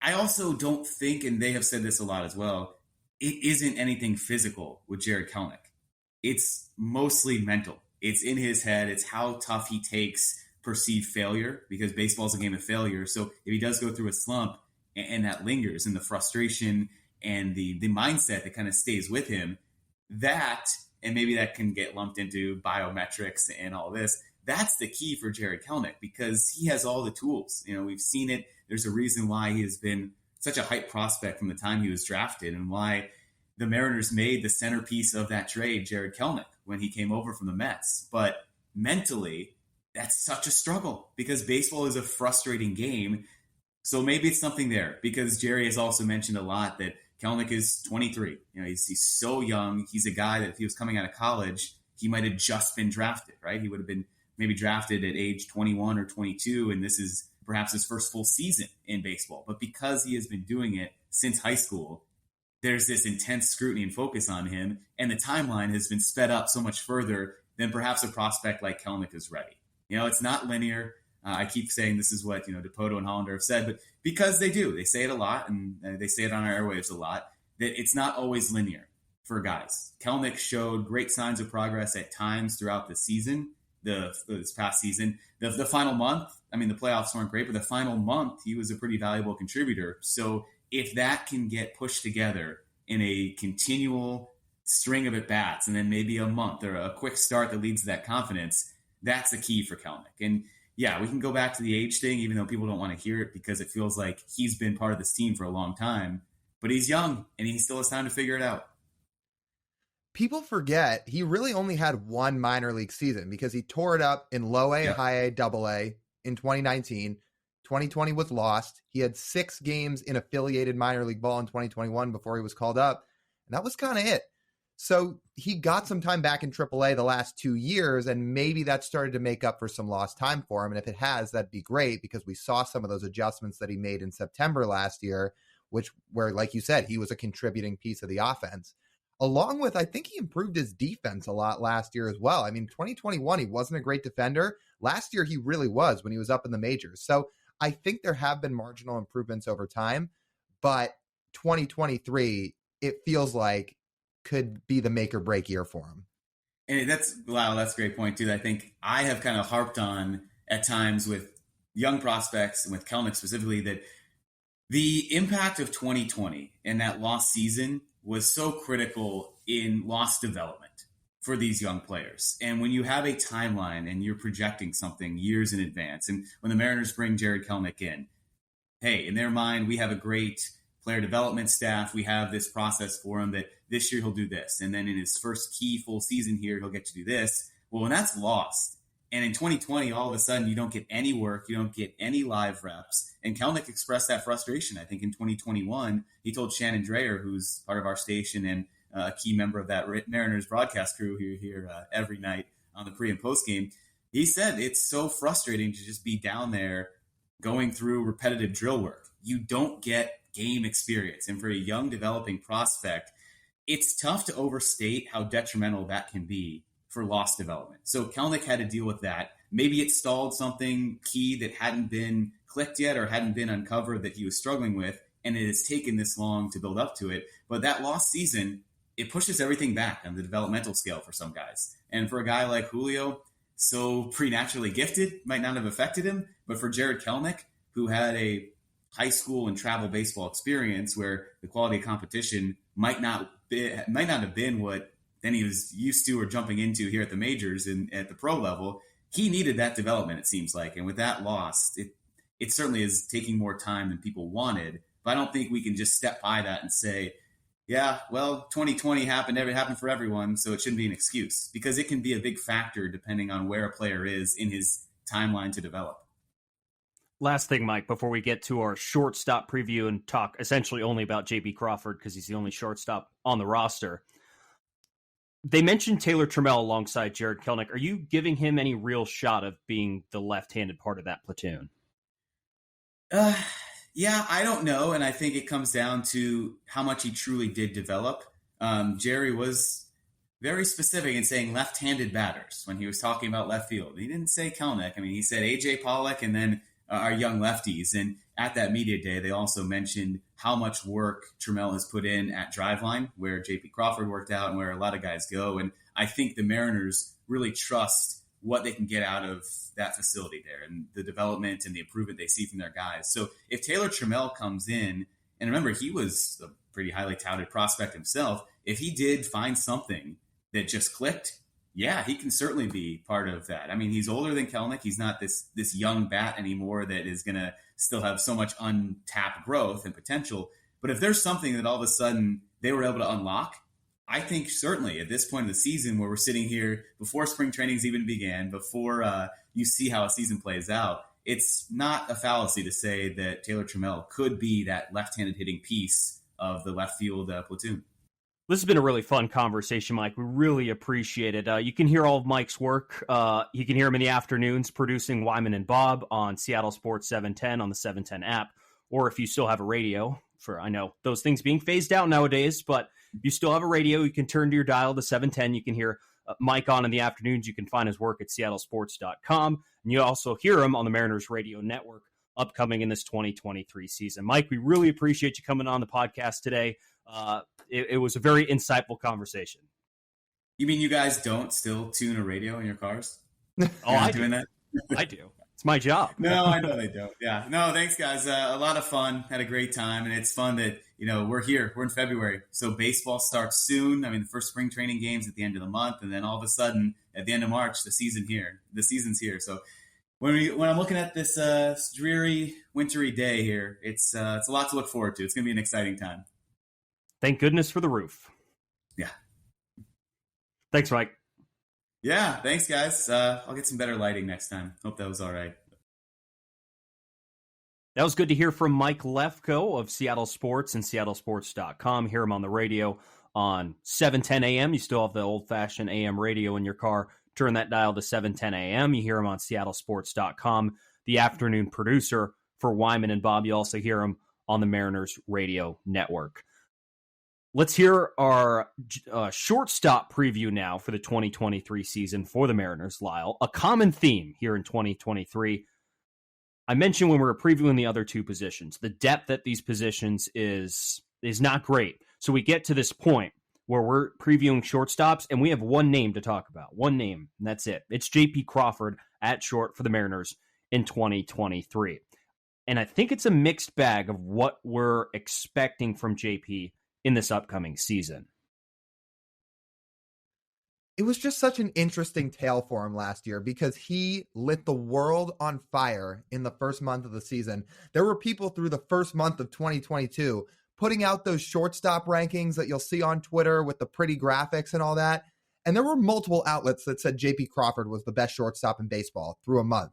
I also don't think, and they have said this a lot as well, it isn't anything physical with Jared Kelenic. It's mostly mental. It's in his head. It's how tough he takes perceived failure, because baseball is a game of failure. So if he does go through a slump and that lingers, and the frustration and the mindset that kind of stays with him, that, and maybe that can get lumped into biometrics and all this, that's the key for Jared Kelenic, because he has all the tools. We've seen it. There's a reason why he has been such a hype prospect from the time he was drafted, and why the Mariners made the centerpiece of that trade Jared Kelenic when he came over from the Mets. But mentally, that's such a struggle, because baseball is a frustrating game. So maybe it's something there, because Jerry has also mentioned a lot that Kelenic is 23. He's so young. He's a guy that if he was coming out of college, he might have just been drafted, right? He would have been maybe drafted at age 21 or 22, and this is perhaps his first full season in baseball. But because he has been doing it since high school, there's this intense scrutiny and focus on him, and the timeline has been sped up so much further than perhaps a prospect like Kelenic is ready. It's not linear. I keep saying this is what, Dipoto and Hollander have said, but because they do, they say it a lot, and they say it on our airwaves a lot, that it's not always linear for guys. Kelenic showed great signs of progress at times throughout the season, this past season. The final month, the playoffs weren't great, but the final month, he was a pretty valuable contributor. So if that can get pushed together in a continual string of at-bats, and then maybe a month or a quick start that leads to that confidence, that's the key for Kelenic. And yeah, we can go back to the age thing, even though people don't want to hear it, because it feels like he's been part of this team for a long time. but he's young and he still has time to figure it out. People forget he really only had one minor league season because he tore it up in low A, high A, double A in 2019. 2020 was lost. He had 6 games in affiliated minor league ball in 2021 before he was called up. And that was kind of it. So he got some time back in AAA the last 2 years, and maybe that started to make up for some lost time for him. And if it has, that'd be great because we saw some of those adjustments that he made in September last year, where, like you said, he was a contributing piece of the offense. Along with, I think he improved his defense a lot last year as well. I mean, 2021, he wasn't a great defender. Last year, he really was when he was up in the majors. So I think there have been marginal improvements over time, but 2023, it feels like could be the make or break year for him. And that's a great point too. I think I have kind of harped on at times with young prospects and with Kelenic specifically that the impact of 2020 and that lost season was so critical in lost development for these young players. And when you have a timeline and you're projecting something years in advance, and when the Mariners bring Jared Kelenic in, hey, in their mind, we have a great player development staff. We have this process for him that this year he'll do this. And then in his first key full season here, he'll get to do this. Well, when that's lost, and in 2020, all of a sudden, you don't get any work, you don't get any live reps. And Kelenic expressed that frustration, I think, in 2021. He told Shannon Dreyer, who's part of our station and a key member of that Mariners broadcast crew here every night on the pre and post game, he said it's so frustrating to just be down there going through repetitive drill work. You don't get game experience. And for a young developing prospect, it's tough to overstate how detrimental that can be for lost development. So Kelenic had to deal with that. Maybe it stalled something key that hadn't been clicked yet or hadn't been uncovered that he was struggling with, and it has taken this long to build up to it. But that lost season, it pushes everything back on the developmental scale for some guys. And for a guy like Julio, so preternaturally gifted, might not have affected him. But for Jared Kelenic, who had a high school and travel baseball experience where the quality of competition might not have been what then he was used to or jumping into here at the majors and at the pro level, he needed that development, it seems like. And with that loss, it certainly is taking more time than people wanted. But I don't think we can just step by that and say, yeah, well, 2020 happened. It happened for everyone, so it shouldn't be an excuse. Because it can be a big factor depending on where a player is in his timeline to develop. Last thing, Mike, before we get to our shortstop preview and talk essentially only about J.B. Crawford because he's the only shortstop on the roster. They mentioned Taylor Trammell alongside Jared Kelenic. Are you giving him any real shot of being the left-handed part of that platoon? Yeah, I don't know. And I think it comes down to how much he truly did develop. Jerry was very specific in saying left-handed batters when he was talking about left field. He didn't say Kelenic. I mean, he said A.J. Pollock and then our young lefties. And at that media day, they also mentioned how much work Trammell has put in at Driveline, where J.P. Crawford worked out and where a lot of guys go. And I think the Mariners really trust what they can get out of that facility there and the development and the improvement they see from their guys. So if Taylor Trammell comes in, and remember, he was a pretty highly touted prospect himself, if he did find something that just clicked, yeah, he can certainly be part of that. I mean, he's older than Kelenic. He's not this young bat anymore that is going to still have so much untapped growth and potential. But if there's something that all of a sudden they were able to unlock, I think certainly at this point in the season where we're sitting here before spring trainings even began, before you see how a season plays out, it's not a fallacy to say that Taylor Trammell could be that left-handed hitting piece of the left field platoon. This has been a really fun conversation, Mike. We really appreciate it. You can hear all of Mike's work. You can hear him in the afternoons producing Wyman and Bob on Seattle Sports 710 on the 710 app. Or if you still have a radio, I know those things being phased out nowadays, but if you still have a radio, you can turn to your dial to 710. You can hear Mike on in the afternoons. You can find his work at seattlesports.com. And you also hear him on the Mariners Radio Network upcoming in this 2023 season. Mike, we really appreciate you coming on the podcast today. It was a very insightful conversation. You mean you guys don't still tune a radio in your cars? I doing that? I do. It's my job. No, I know they don't. Yeah. No, thanks, guys. A lot of fun. Had a great time. And it's fun that, we're here. We're in February. So baseball starts soon. I mean, the first spring training games at the end of the month. And then all of a sudden, at the end of March, the season's here. So when I'm looking at this dreary, wintry day here, it's a lot to look forward to. It's going to be an exciting time. Thank goodness for the roof. Yeah. Thanks, Mike. Yeah, thanks, guys. I'll get some better lighting next time. Hope that was all right. That was good to hear from Mike Lefko of Seattle Sports and seattlesports.com. Hear him on the radio on 7:10 a.m. You still have the old-fashioned AM radio in your car. Turn that dial to 7:10 a.m. You hear him on seattlesports.com, the afternoon producer for Wyman and Bob. You also hear him on the Mariners radio network. Let's hear our shortstop preview now for the 2023 season for the Mariners, Lyle. A common theme here in 2023. I mentioned when we were previewing the other two positions, the depth at these positions is not great. So we get to this point where we're previewing shortstops, and we have one name to talk about. One name, and that's it. It's J.P. Crawford at short for the Mariners in 2023. And I think it's a mixed bag of what we're expecting from J.P. in this upcoming season. It was just such an interesting tale for him last year because he lit the world on fire in the first month of the season. There were people through the first month of 2022 putting out those shortstop rankings that you'll see on Twitter with the pretty graphics and all that. And there were multiple outlets that said J.P. Crawford was the best shortstop in baseball through a month.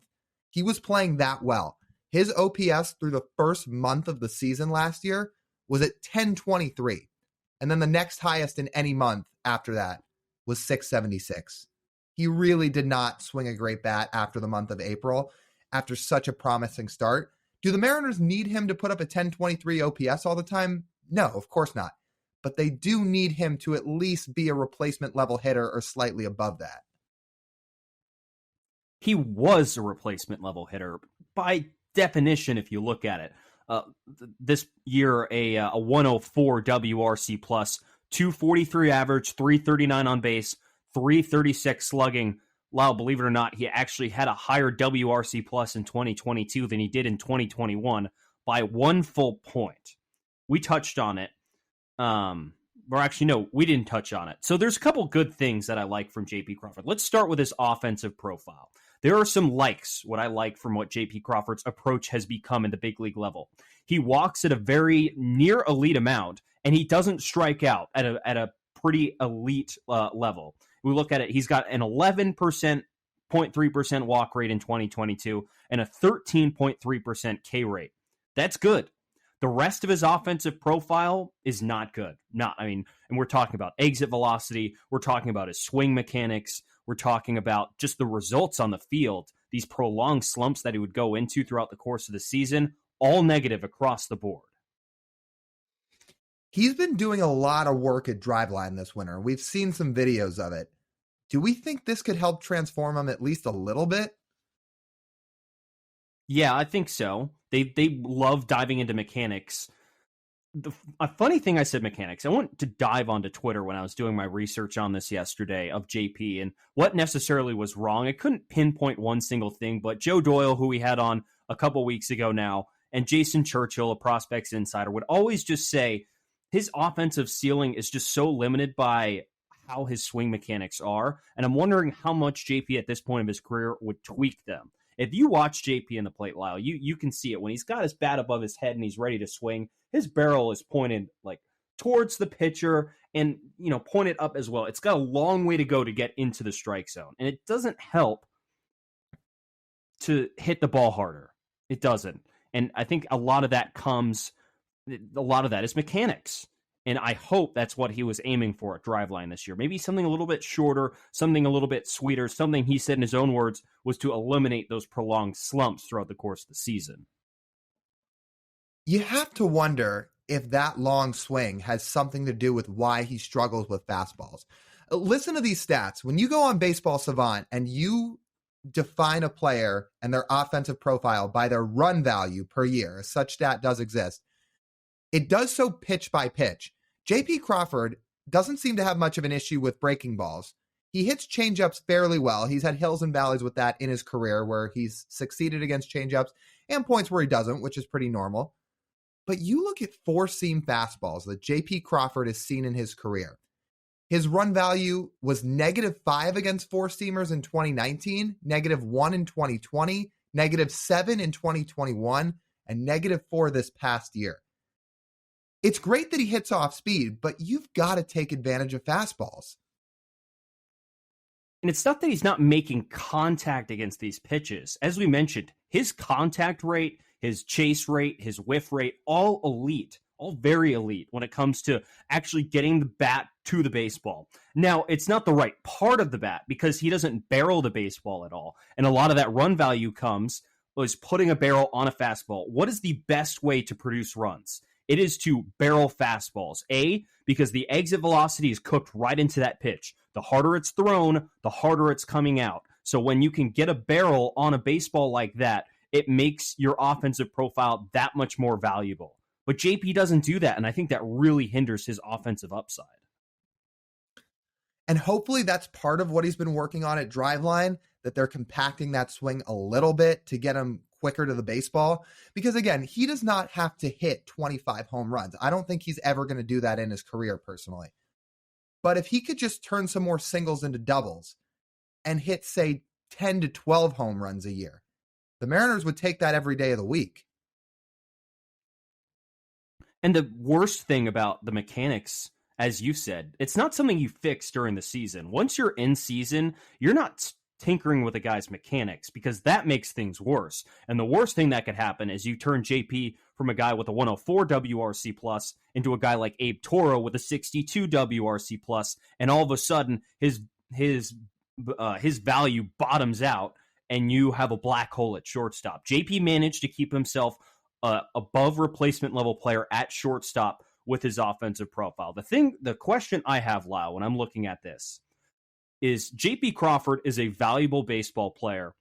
He was playing that well. His OPS through the first month of the season last year was at 1023. And then the next highest in any month after that was 676. He really did not swing a great bat after the month of April, after such a promising start. Do the Mariners need him to put up a 1023 OPS all the time? No, of course not. But they do need him to at least be a replacement level hitter or slightly above that. He was a replacement level hitter by definition, if you look at it. This year, a 104 WRC plus, 243 average, 339 on base, 336 slugging. Lyle, believe it or not, he actually had a higher WRC plus in 2022 than he did in 2021 by 1 full point. We touched on it. Or actually, no, we didn't touch on it. So there's a couple good things that I like from J.P. Crawford. Let's start with his offensive profile. There are some what I like from what J.P. Crawford's approach has become in the big league level. He walks at a very near elite amount, and he doesn't strike out at a pretty elite level. We look at it, he's got an 11.3% walk rate in 2022 and a 13.3% K rate. That's good. The rest of his offensive profile is not good. And we're talking about exit velocity. We're talking about his swing mechanics. We're talking about just the results on the field, these prolonged slumps that he would go into throughout the course of the season, all negative across the board. He's been doing a lot of work at Driveline this winter. We've seen some videos of it. Do we think this could help transform him at least a little bit? Yeah, I think so. They love diving into mechanics. A funny thing I said mechanics. I went to dive onto Twitter when I was doing my research on this yesterday of JP and what necessarily was wrong. I couldn't pinpoint one single thing, but Joe Doyle, who we had on a couple weeks ago now, and Jason Churchill, a prospects insider, would always just say his offensive ceiling is just so limited by how his swing mechanics are. And I'm wondering how much JP at this point of his career would tweak them. If you watch JP in the plate, Lyle, you can see it. When he's got his bat above his head and he's ready to swing, his barrel is pointed like towards the pitcher and, pointed up as well. It's got a long way to go to get into the strike zone. And it doesn't help to hit the ball harder. It doesn't. And I think a lot of that is mechanics. And I hope that's what he was aiming for at Driveline this year. Maybe something a little bit shorter, something a little bit sweeter, something he said in his own words was to eliminate those prolonged slumps throughout the course of the season. You have to wonder if that long swing has something to do with why he struggles with fastballs. Listen to these stats. When you go on Baseball Savant and you define a player and their offensive profile by their run value per year, such stat does exist, it does so pitch by pitch. J.P. Crawford doesn't seem to have much of an issue with breaking balls. He hits changeups fairly well. He's had hills and valleys with that in his career where he's succeeded against changeups and points where he doesn't, which is pretty normal. But you look at four-seam fastballs that J.P. Crawford has seen in his career. His run value was -5 against four-seamers in 2019, -1 in 2020, -7 in 2021, and -4 this past year. It's great that he hits off speed, but you've got to take advantage of fastballs. And it's not that he's not making contact against these pitches. As we mentioned, his contact rate, his chase rate, his whiff rate, all elite, all very elite when it comes to actually getting the bat to the baseball. Now, it's not the right part of the bat because he doesn't barrel the baseball at all. And a lot of that run value comes was putting a barrel on a fastball. What is the best way to produce runs? It is to barrel fastballs. Because the exit velocity is cooked right into that pitch. The harder it's thrown, the harder it's coming out. So when you can get a barrel on a baseball like that, it makes your offensive profile that much more valuable. But JP doesn't do that, and I think that really hinders his offensive upside. And hopefully that's part of what he's been working on at Driveline, that they're compacting that swing a little bit to get him quicker to the baseball. Because again, he does not have to hit 25 home runs. I don't think he's ever going to do that in his career personally. But if he could just turn some more singles into doubles and hit, say, 10 to 12 home runs a year, the Mariners would take that every day of the week. And the worst thing about the mechanics, as you said, it's not something you fix during the season. Once you're in season, you're not tinkering with a guy's mechanics because that makes things worse. And the worst thing that could happen is you turn JP from a guy with a 104 WRC plus into a guy like Abe Toro with a 62 WRC plus, and all of a sudden his value bottoms out and you have a black hole at shortstop. JP managed to keep himself above replacement level player at shortstop with his offensive profile. The question I have, Lyle, when I'm looking at this is JP Crawford is a valuable baseball player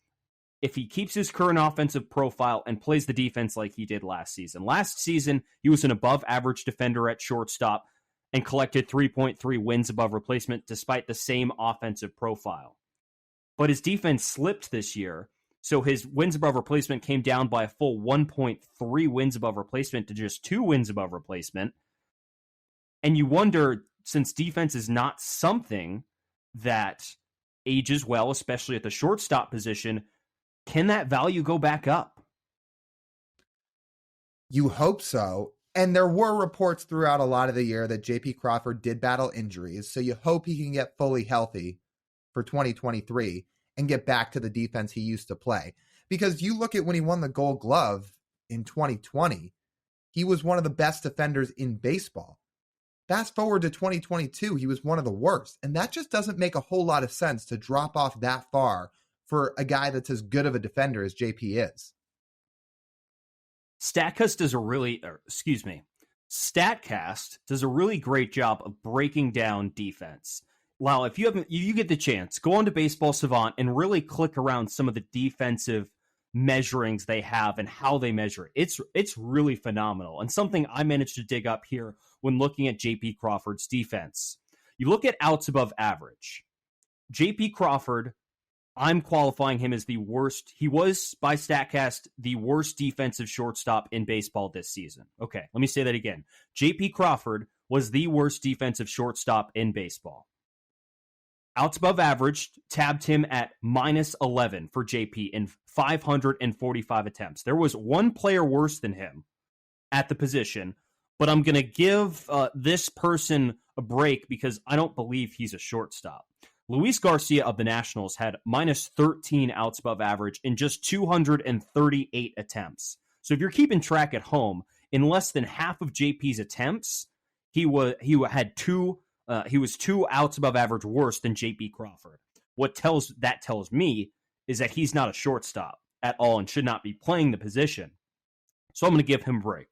if he keeps his current offensive profile and plays the defense like he did last season. Last season, he was an above average defender at shortstop and collected 3.3 wins above replacement despite the same offensive profile. But his defense slipped this year, so his wins above replacement came down by a full 1.3 wins above replacement to just 2 wins above replacement. And you wonder, since defense is not something that ages well, especially at the shortstop position, can that value go back up? You hope so. And there were reports throughout a lot of the year that JP Crawford did battle injuries. So you hope he can get fully healthy for 2023 and get back to the defense he used to play. Because you look at when he won the Gold Glove in 2020, he was one of the best defenders in baseball. Fast forward to 2022, he was one of the worst. And that just doesn't make a whole lot of sense to drop off that far for a guy that's as good of a defender as JP is. Statcast does a really great job of breaking down defense. Lyle, if you get the chance, go on to Baseball Savant and really click around some of the defensive measurings they have and how they measure it. It's really phenomenal, and something I managed to dig up here when looking at JP Crawford's defense. You look at outs above average. JP Crawford, I'm qualifying him as the worst. He was, by StatCast, the worst defensive shortstop in baseball this season. Okay, let me say that again. JP Crawford was the worst defensive shortstop in baseball. Outs above average tabbed him at minus 11 for JP in 545 attempts. There was one player worse than him at the position, but I'm going to give this person a break because I don't believe he's a shortstop. Luis Garcia of the Nationals had minus 13 outs above average in just 238 attempts. So if you're keeping track at home, in less than half of JP's attempts, he was 2 outs above average worse than JP Crawford. What tells me is that he's not a shortstop at all and should not be playing the position. So I'm going to give him a break.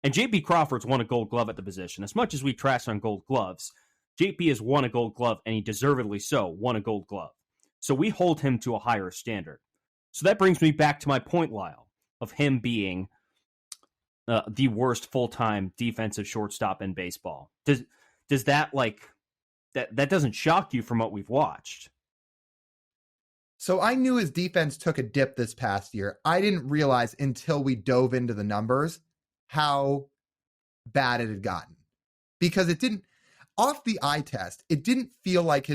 And JP Crawford's won a Gold Glove at the position. As much as we trash on Gold Gloves, JP has won a Gold Glove, and he deservedly so won a Gold Glove. So we hold him to a higher standard. So that brings me back to my point, Lyle, of him being the worst full-time defensive shortstop in baseball. Does that that doesn't shock you from what we've watched? So I knew his defense took a dip this past year. I didn't realize until we dove into the numbers how bad it had gotten. Because it didn't, off the eye test, it didn't feel like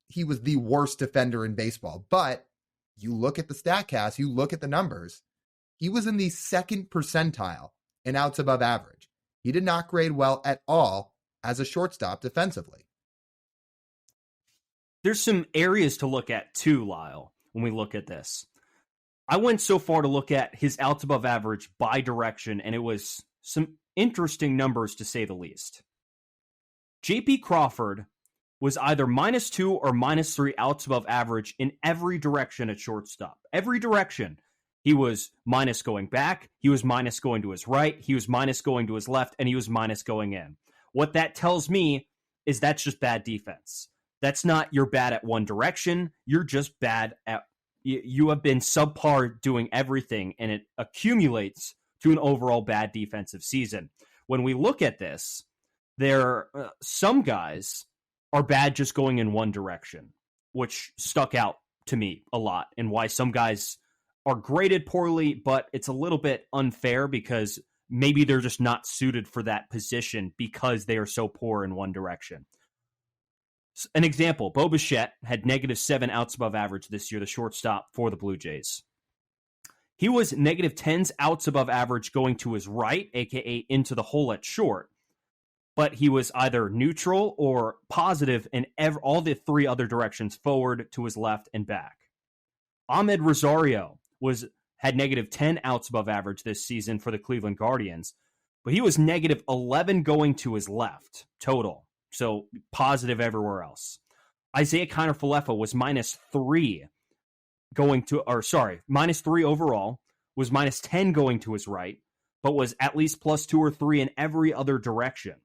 he was the worst defender in baseball. But you look at the StatCast, you look at the numbers, he was in the second percentile in outs above average. he did not grade well at all as a shortstop defensively. There's some areas to look at too, Lyle, when we look at this. I went so far to look at his outs above average by direction, and it was some interesting numbers to say the least. JP Crawford was either -2 or -3 outs above average in every direction at shortstop. Every direction. He was minus going back, he was minus going to his right, he was minus going to his left, and he was minus going in. What that tells me is that's just bad defense. That's not you're bad at one direction, you're just bad at, you have been subpar doing everything, and it accumulates to an overall bad defensive season. When we look at this, some guys are bad just going in one direction, which stuck out to me a lot, and why some guys are graded poorly, but it's a little bit unfair because maybe they're just not suited for that position because they are so poor in one direction. An example, Bo Bichette had -7 outs above average this year, the shortstop for the Blue Jays. He was -10 outs above average going to his right, aka into the hole at short, but he was either neutral or positive in all the three other directions, forward, to his left, and back. Ahmed Rosario had -10 outs above average this season for the Cleveland Guardians, but he was -11 going to his left total, so positive everywhere else. Isaiah Kiner-Falefa was -3 -3 overall, was -10 going to his right, but was at least +2 or 3 in every other direction.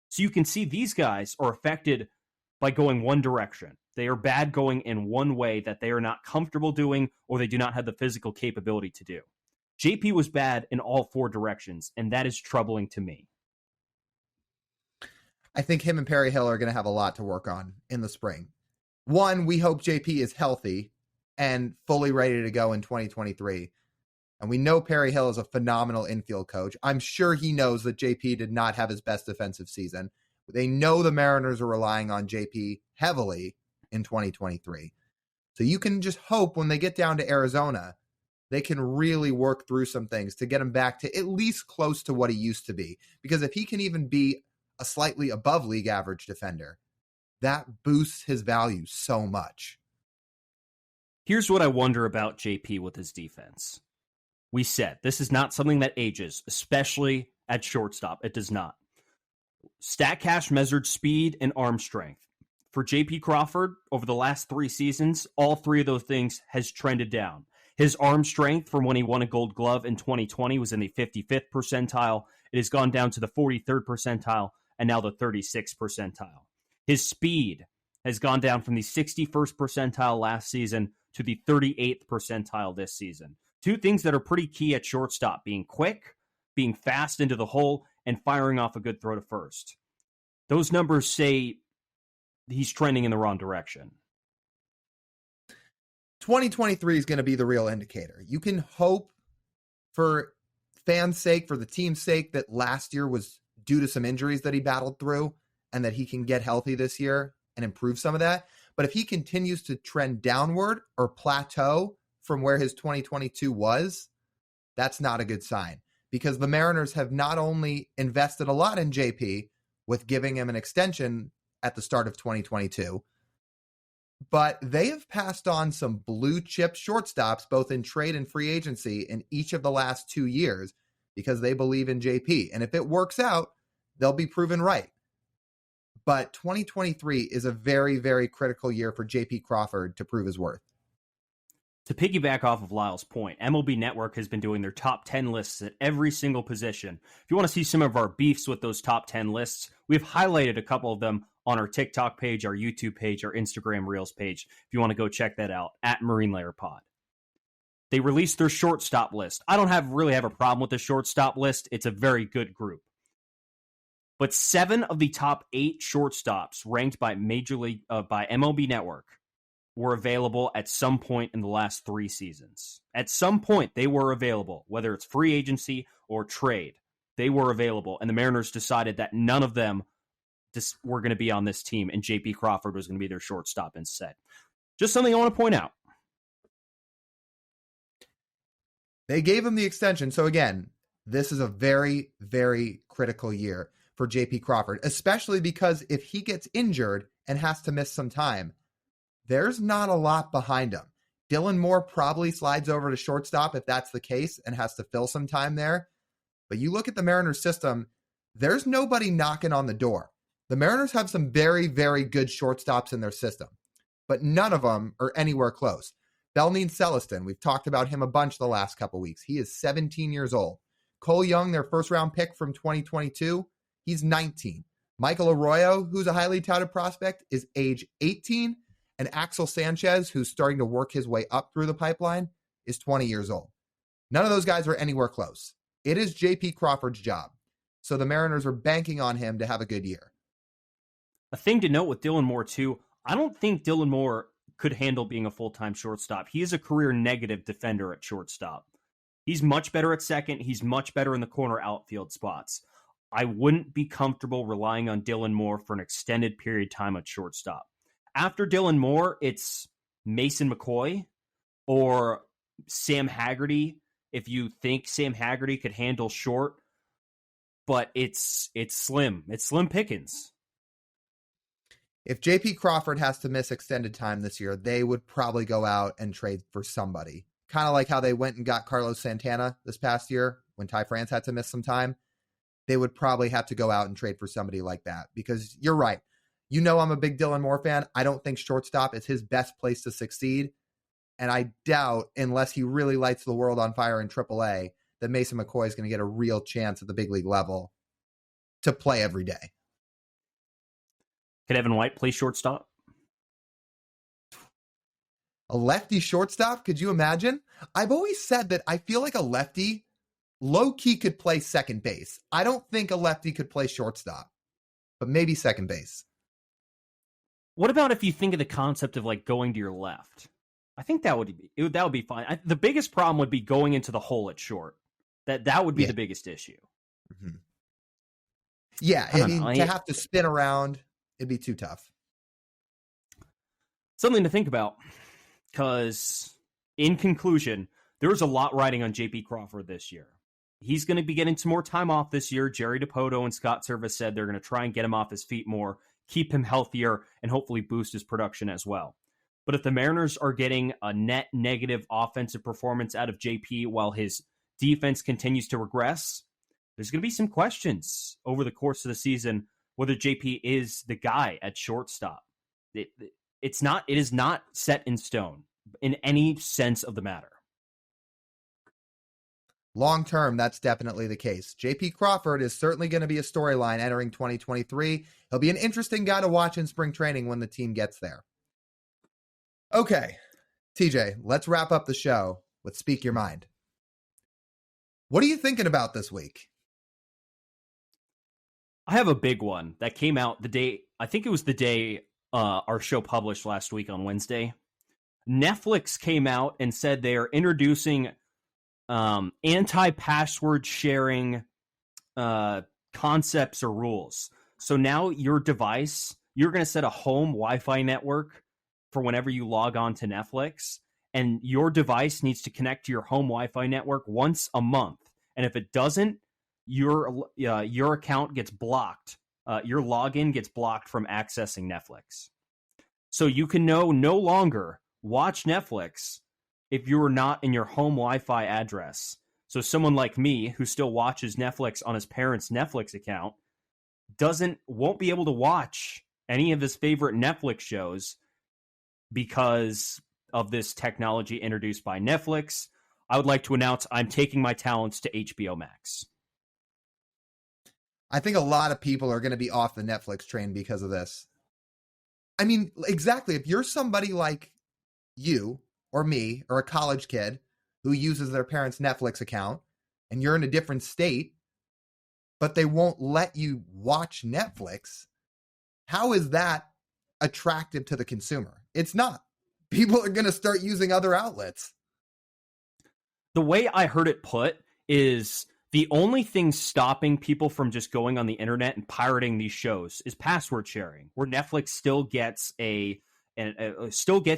So you can see these guys are affected by going one direction. They are bad going in one way that they are not comfortable doing or they do not have the physical capability to do. JP was bad in all four directions, and that is troubling to me. I think him and Perry Hill are going to have a lot to work on in the spring. One, we hope JP is healthy and fully ready to go in 2023. And we know Perry Hill is a phenomenal infield coach. I'm sure he knows that JP did not have his best defensive season. They know the Mariners are relying on JP heavily in 2023. So you can just hope when they get down to Arizona, they can really work through some things to get him back to at least close to what he used to be. Because if he can even be a slightly above league average defender, that boosts his value so much. Here's what I wonder about JP with his defense. We said this is not something that ages, especially at shortstop. It does not. StatCash measured speed and arm strength. For JP Crawford, over the last 3 seasons, all 3 of those things has trended down. His arm strength from when he won a Gold Glove in 2020 was in the 55th percentile. It has gone down to the 43rd percentile and now the 36th percentile. His speed has gone down from the 61st percentile last season to the 38th percentile this season. 2 things that are pretty key at shortstop: being quick, being fast into the hole, and firing off a good throw to first. Those numbers say he's trending in the wrong direction. 2023 is going to be the real indicator. You can hope for fans' sake, for the team's sake, that last year was due to some injuries that he battled through and that he can get healthy this year and improve some of that. But if he continues to trend downward or plateau from where his 2022 was, that's not a good sign, because the Mariners have not only invested a lot in JP with giving him an extension at the start of 2022, but they have passed on some blue chip shortstops, both in trade and free agency, in each of the last 2 years because they believe in JP. And if it works out, they'll be proven right. But 2023 is a very, very critical year for JP Crawford to prove his worth. To piggyback off of Lyle's point, MLB Network has been doing their top 10 lists at every single position. If you want to see some of our beefs with those top 10 lists, we've highlighted a couple of them on our TikTok page, our YouTube page, our Instagram Reels page. If you want to go check that out, at Marine Layer Pod. They released their shortstop list. I don't really have a problem with the shortstop list. It's a very good group. But 7 of the top 8 shortstops ranked by by MLB Network were available at some point in the last 3 seasons. At some point, they were available, whether it's free agency or trade. They were available, and the Mariners decided that none of them were going to be on this team, and JP Crawford was going to be their shortstop instead. Just something I want to point out. They gave him the extension. So again, this is a very, very critical year for JP Crawford, especially because if he gets injured and has to miss some time, there's not a lot behind him. Dylan Moore probably slides over to shortstop if that's the case and has to fill some time there. But you look at the Mariners system, there's nobody knocking on the door. The Mariners have some very, very good shortstops in their system, but none of them are anywhere close. Belnine Celestin, we've talked about him a bunch the last couple weeks. He is 17 years old. Cole Young, their first-round pick from 2022, he's 19. Michael Arroyo, who's a highly touted prospect, is age 18. And Axel Sanchez, who's starting to work his way up through the pipeline, is 20 years old. None of those guys are anywhere close. It is JP Crawford's job. So the Mariners are banking on him to have a good year. A thing to note with Dylan Moore, too, I don't think Dylan Moore could handle being a full-time shortstop. He is a career negative defender at shortstop. He's much better at second. He's much better in the corner outfield spots. I wouldn't be comfortable relying on Dylan Moore for an extended period of time at shortstop. After Dylan Moore, it's Mason McCoy or Sam Haggerty, if you think Sam Haggerty could handle short, but it's slim. It's slim pickings. If JP Crawford has to miss extended time this year, they would probably go out and trade for somebody. Kind of like how they went and got Carlos Santana this past year when Ty France had to miss some time. They would probably have to go out and trade for somebody like that because you're right. You know I'm a big Dylan Moore fan. I don't think shortstop is his best place to succeed. And I doubt, unless he really lights the world on fire in AAA, that Mason McCoy is going to get a real chance at the big league level to play every day. Could Evan White play shortstop? A lefty shortstop? Could you imagine? I've always said that I feel like a lefty low-key could play second base. I don't think a lefty could play shortstop, but maybe second base. What about if you think of the concept of like going to your left? I think that would be fine. The biggest problem would be going into the hole at short. That would be the biggest issue. Mm-hmm. Yeah, I mean, to have to spin around, it'd be too tough. Something to think about, because in conclusion, there's a lot riding on JP Crawford this year. He's going to be getting some more time off this year. Jerry DiPoto and Scott Servais said they're going to try and get him off his feet more, keep him healthier, and hopefully boost his production as well. But if the Mariners are getting a net negative offensive performance out of JP while his defense continues to regress, there's going to be some questions over the course of the season whether JP is the guy at shortstop. It is not set in stone in any sense of the matter. Long term, that's definitely the case. JP Crawford is certainly going to be a storyline entering 2023. He'll be an interesting guy to watch in spring training when the team gets there. Okay, TJ, let's wrap up the show with Speak Your Mind. What are you thinking about this week? I have a big one that came out the day our show published last week on Wednesday. Netflix came out and said they are introducing anti-password sharing concepts or rules. So now your device, you're going to set a home Wi-Fi network for whenever you log on to Netflix, and your device needs to connect to your home Wi-Fi network once a month. And if it doesn't, your account gets blocked. Your login gets blocked from accessing Netflix. So you can no longer watch Netflix if you are not in your home Wi-Fi address. So someone like me who still watches Netflix on his parents' Netflix account won't be able to watch any of his favorite Netflix shows because of this technology introduced by Netflix. I would like to announce I'm taking my talents to HBO Max. I think a lot of people are going to be off the Netflix train because of this. I mean, exactly. If you're somebody like you or me or a college kid who uses their parents' Netflix account and you're in a different state, but they won't let you watch Netflix, how is that attractive to the consumer? It's not. People are going to start using other outlets. The way I heard it put is the only thing stopping people from just going on the internet and pirating these shows is password sharing, where Netflix still gets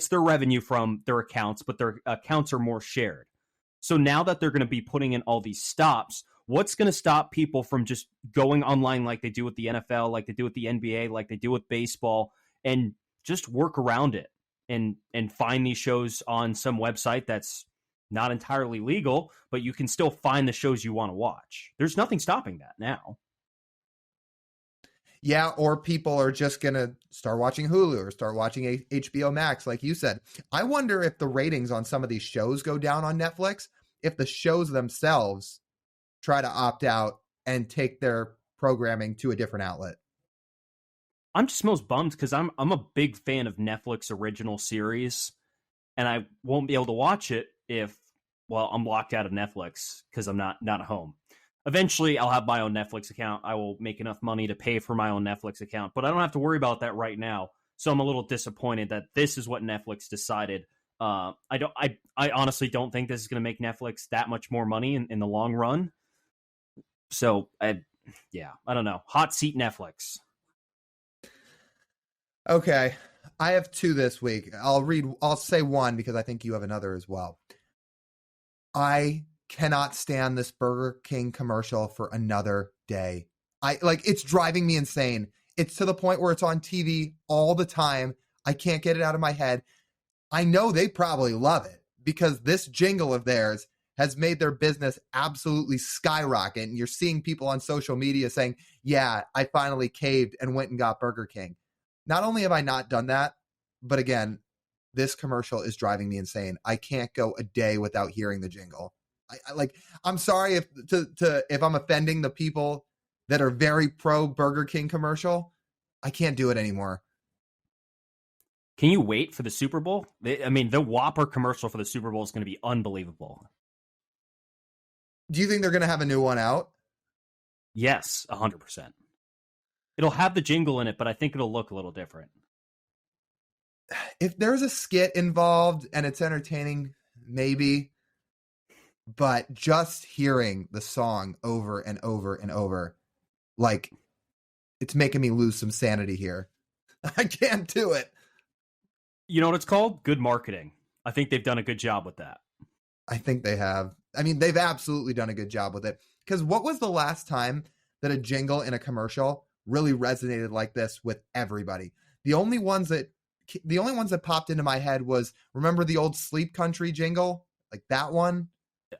their revenue from their accounts, but their accounts are more shared. So now that they're going to be putting in all these stops, What's going to stop people from just going online like they do with the NFL, like they do with the NBA, like they do with baseball, and just work around it and find these shows on some website that's not entirely legal, but you can still find the shows you want to watch. There's nothing stopping that now. Yeah, or people are just going to start watching Hulu or start watching HBO Max, like you said. I wonder if the ratings on some of these shows go down on Netflix, if the shows themselves try to opt out and take their programming to a different outlet. I'm just most bummed because I'm a big fan of Netflix original series, and I won't be able to watch it if, well, I'm locked out of Netflix because I'm not at home. Eventually, I'll have my own Netflix account. I will make enough money to pay for my own Netflix account, but I don't have to worry about that right now. So I'm a little disappointed that this is what Netflix decided. I honestly don't think this is going to make Netflix that much more money in the long run. So, I don't know. Hot seat Netflix. Okay, I have two this week. I'll say one because I think you have another as well. I cannot stand this Burger King commercial for another day. It's driving me insane. It's to the point where it's on TV all the time. I can't get it out of my head. I know they probably love it because this jingle of theirs has made their business absolutely skyrocket. And you're seeing people on social media saying, yeah, I finally caved and went and got Burger King. Not only have I not done that, but again, this commercial is driving me insane. I can't go a day without hearing the jingle. I'm sorry if I'm offending the people that are very pro Burger King commercial. I can't do it anymore. Can you wait for the Super Bowl? The Whopper commercial for the Super Bowl is going to be unbelievable. Do you think they're going to have a new one out? Yes, 100%. It'll have the jingle in it, but I think it'll look a little different. If there's a skit involved and it's entertaining, maybe. But just hearing the song over and over and over, it's making me lose some sanity here. I can't do it. You know what it's called? Good marketing. I think they've done a good job with that. I think they have. They've absolutely done a good job with it. Because what was the last time that a jingle in a commercial really resonated like this with everybody? The only ones that popped into my head was, remember the old Sleep Country jingle? Like that one?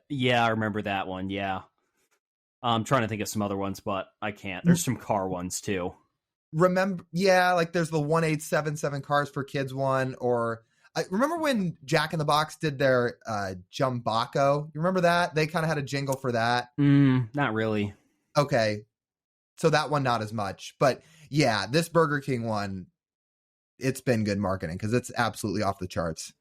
Yeah, I remember that one. Yeah. I'm trying to think of some other ones, but I can't. There's some car ones too. Remember? Yeah, there's the 1877 Cars for Kids one, or I remember when Jack in the Box did their Jumbaco. You remember that? They kind of had a jingle for that. Not really. Okay. So that one, not as much. But yeah, this Burger King one, it's been good marketing because it's absolutely off the charts.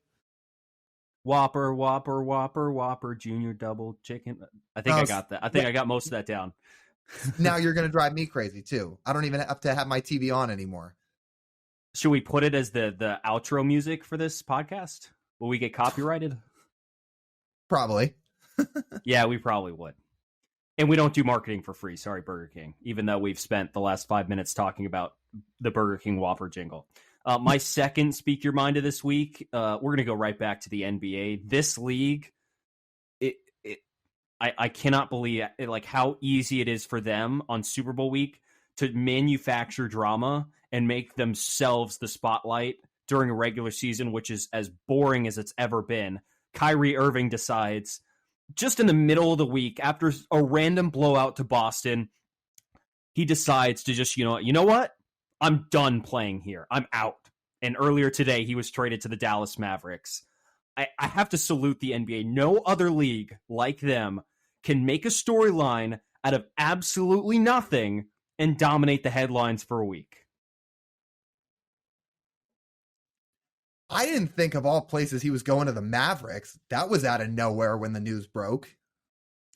Whopper, Whopper, Whopper, Whopper, Junior, Double, Chicken. I think I got that. I think I got most of that down. Now you're going to drive me crazy too. I don't even have to have my TV on anymore. Should we put it as the outro music for this podcast? Will we get copyrighted? Probably. Yeah, we probably would. And we don't do marketing for free. Sorry, Burger King. Even though we've spent the last 5 minutes talking about the Burger King Whopper jingle. My second Speak Your Mind of this week, we're going to go right back to the NBA. This league, I cannot believe how easy it is for them on Super Bowl week to manufacture drama and make themselves the spotlight during a regular season, which is as boring as it's ever been. Kyrie Irving decides just in the middle of the week, after a random blowout to Boston, he decides to just, you know what? I'm done playing here. I'm out. And earlier today, he was traded to the Dallas Mavericks. I have to salute the NBA. No other league like them can make a storyline out of absolutely nothing and dominate the headlines for a week. I didn't think of all places he was going to the Mavericks. That was out of nowhere when the news broke.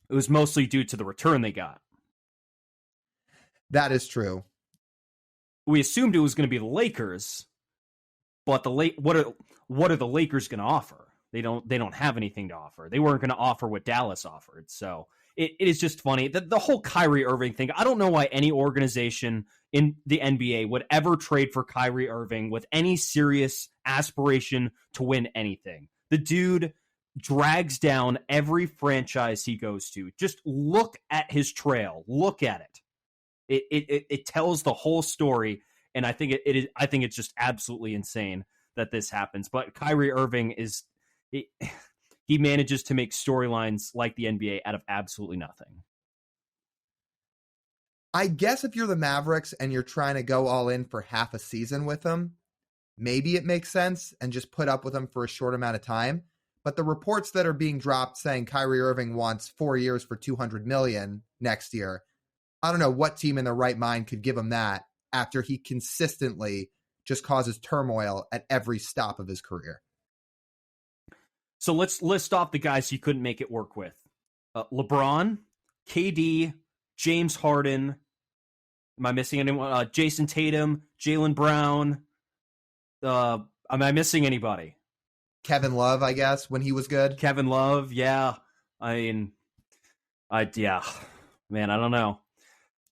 It was mostly due to the return they got. That is true. We assumed it was going to be the Lakers, but what are the Lakers going to offer? They don't have anything to offer. They weren't going to offer what Dallas offered. So it is just funny. The whole Kyrie Irving thing, I don't know why any organization in the NBA would ever trade for Kyrie Irving with any serious aspiration to win anything. The dude drags down every franchise he goes to. Just look at his trail. Look at it. It tells the whole story, and I think I think it's just absolutely insane that this happens. But Kyrie Irving he manages to make storylines like the NBA out of absolutely nothing. I guess if you're the Mavericks and you're trying to go all in for half a season with them, maybe it makes sense and just put up with them for a short amount of time. But the reports that are being dropped saying Kyrie Irving wants 4 years for $200 million next year, I don't know what team in their right mind could give him that after he consistently just causes turmoil at every stop of his career. So let's list off the guys you couldn't make it work with. LeBron, KD, James Harden. Am I missing anyone? Jason Tatum, Jaylen Brown. Am I missing anybody? Kevin Love, I guess, when he was good. Kevin Love, yeah. Man, I don't know.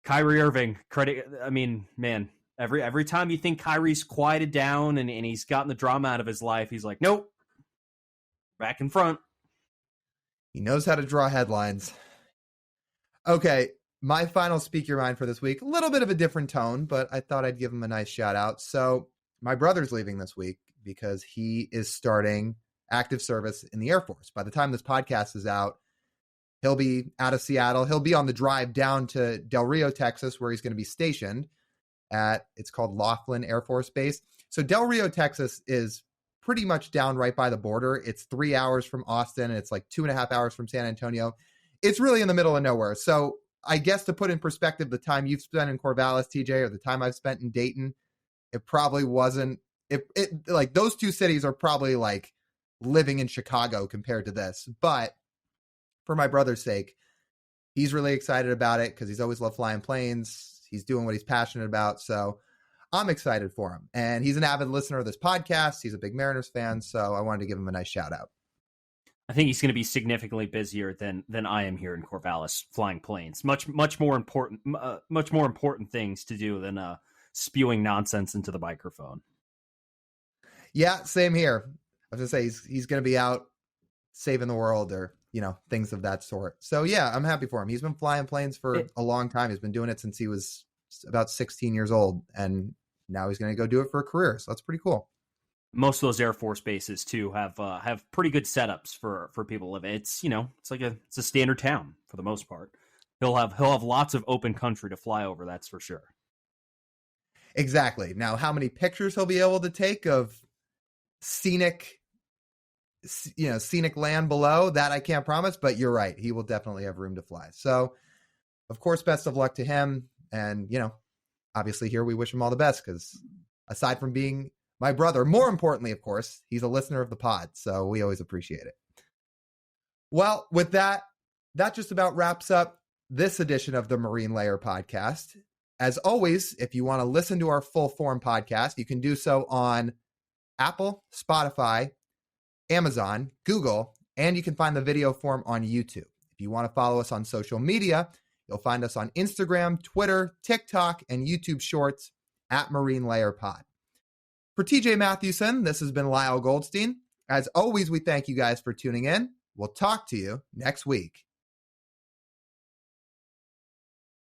Kyrie Irving, credit. I mean, man, every time you think Kyrie's quieted down and he's gotten the drama out of his life, he's like, nope, back in front. He knows how to draw headlines. Okay, my final Speak Your Mind for this week, a little bit of a different tone, but I thought I'd give him a nice shout out. So my brother's leaving this week because he is starting active service in the Air Force. By the time this podcast is out, he'll be out of Seattle. He'll be on the drive down to Del Rio, Texas, where he's going to be stationed it's called Laughlin Air Force Base. So Del Rio, Texas is pretty much down right by the border. It's 3 hours from Austin, and it's like 2.5 hours from San Antonio. It's really in the middle of nowhere. So I guess to put in perspective, the time you've spent in Corvallis, TJ, or the time I've spent in Dayton, it probably wasn't, like those two cities are probably like living in Chicago compared to this. But for my brother's sake, he's really excited about it because he's always loved flying planes. He's doing what he's passionate about. So I'm excited for him. And he's an avid listener of this podcast. He's a big Mariners fan. So I wanted to give him a nice shout out. I think he's going to be significantly busier than I am here in Corvallis flying planes. Much more important things to do than spewing nonsense into the microphone. Yeah, same here. I was going to say he's going to be out saving the world or things of that sort. So yeah, I'm happy for him. He's been flying planes for a long time. He's been doing it since he was about 16 years old, and now he's going to go do it for a career. So that's pretty cool. Most of those Air Force bases too have pretty good setups for people living. It's it's a standard town for the most part. He'll have lots of open country to fly over. That's for sure. Exactly. Now, how many pictures he'll be able to take of scenic land below, that I can't promise, but you're right. He will definitely have room to fly. So, of course, best of luck to him. And, obviously here we wish him all the best because aside from being my brother, more importantly, of course, he's a listener of the pod. So we always appreciate it. Well, with that just about wraps up this edition of the Marine Layer podcast. As always, if you want to listen to our full form podcast, you can do so on Apple, Spotify, Amazon, Google, and you can find the video form on YouTube. If you want to follow us on social media, you'll find us on Instagram, Twitter, TikTok, and YouTube Shorts at Marine Layer Pod. For TJ Mathewson, this has been Lyle Goldstein. As always, we thank you guys for tuning in. We'll talk to you next week.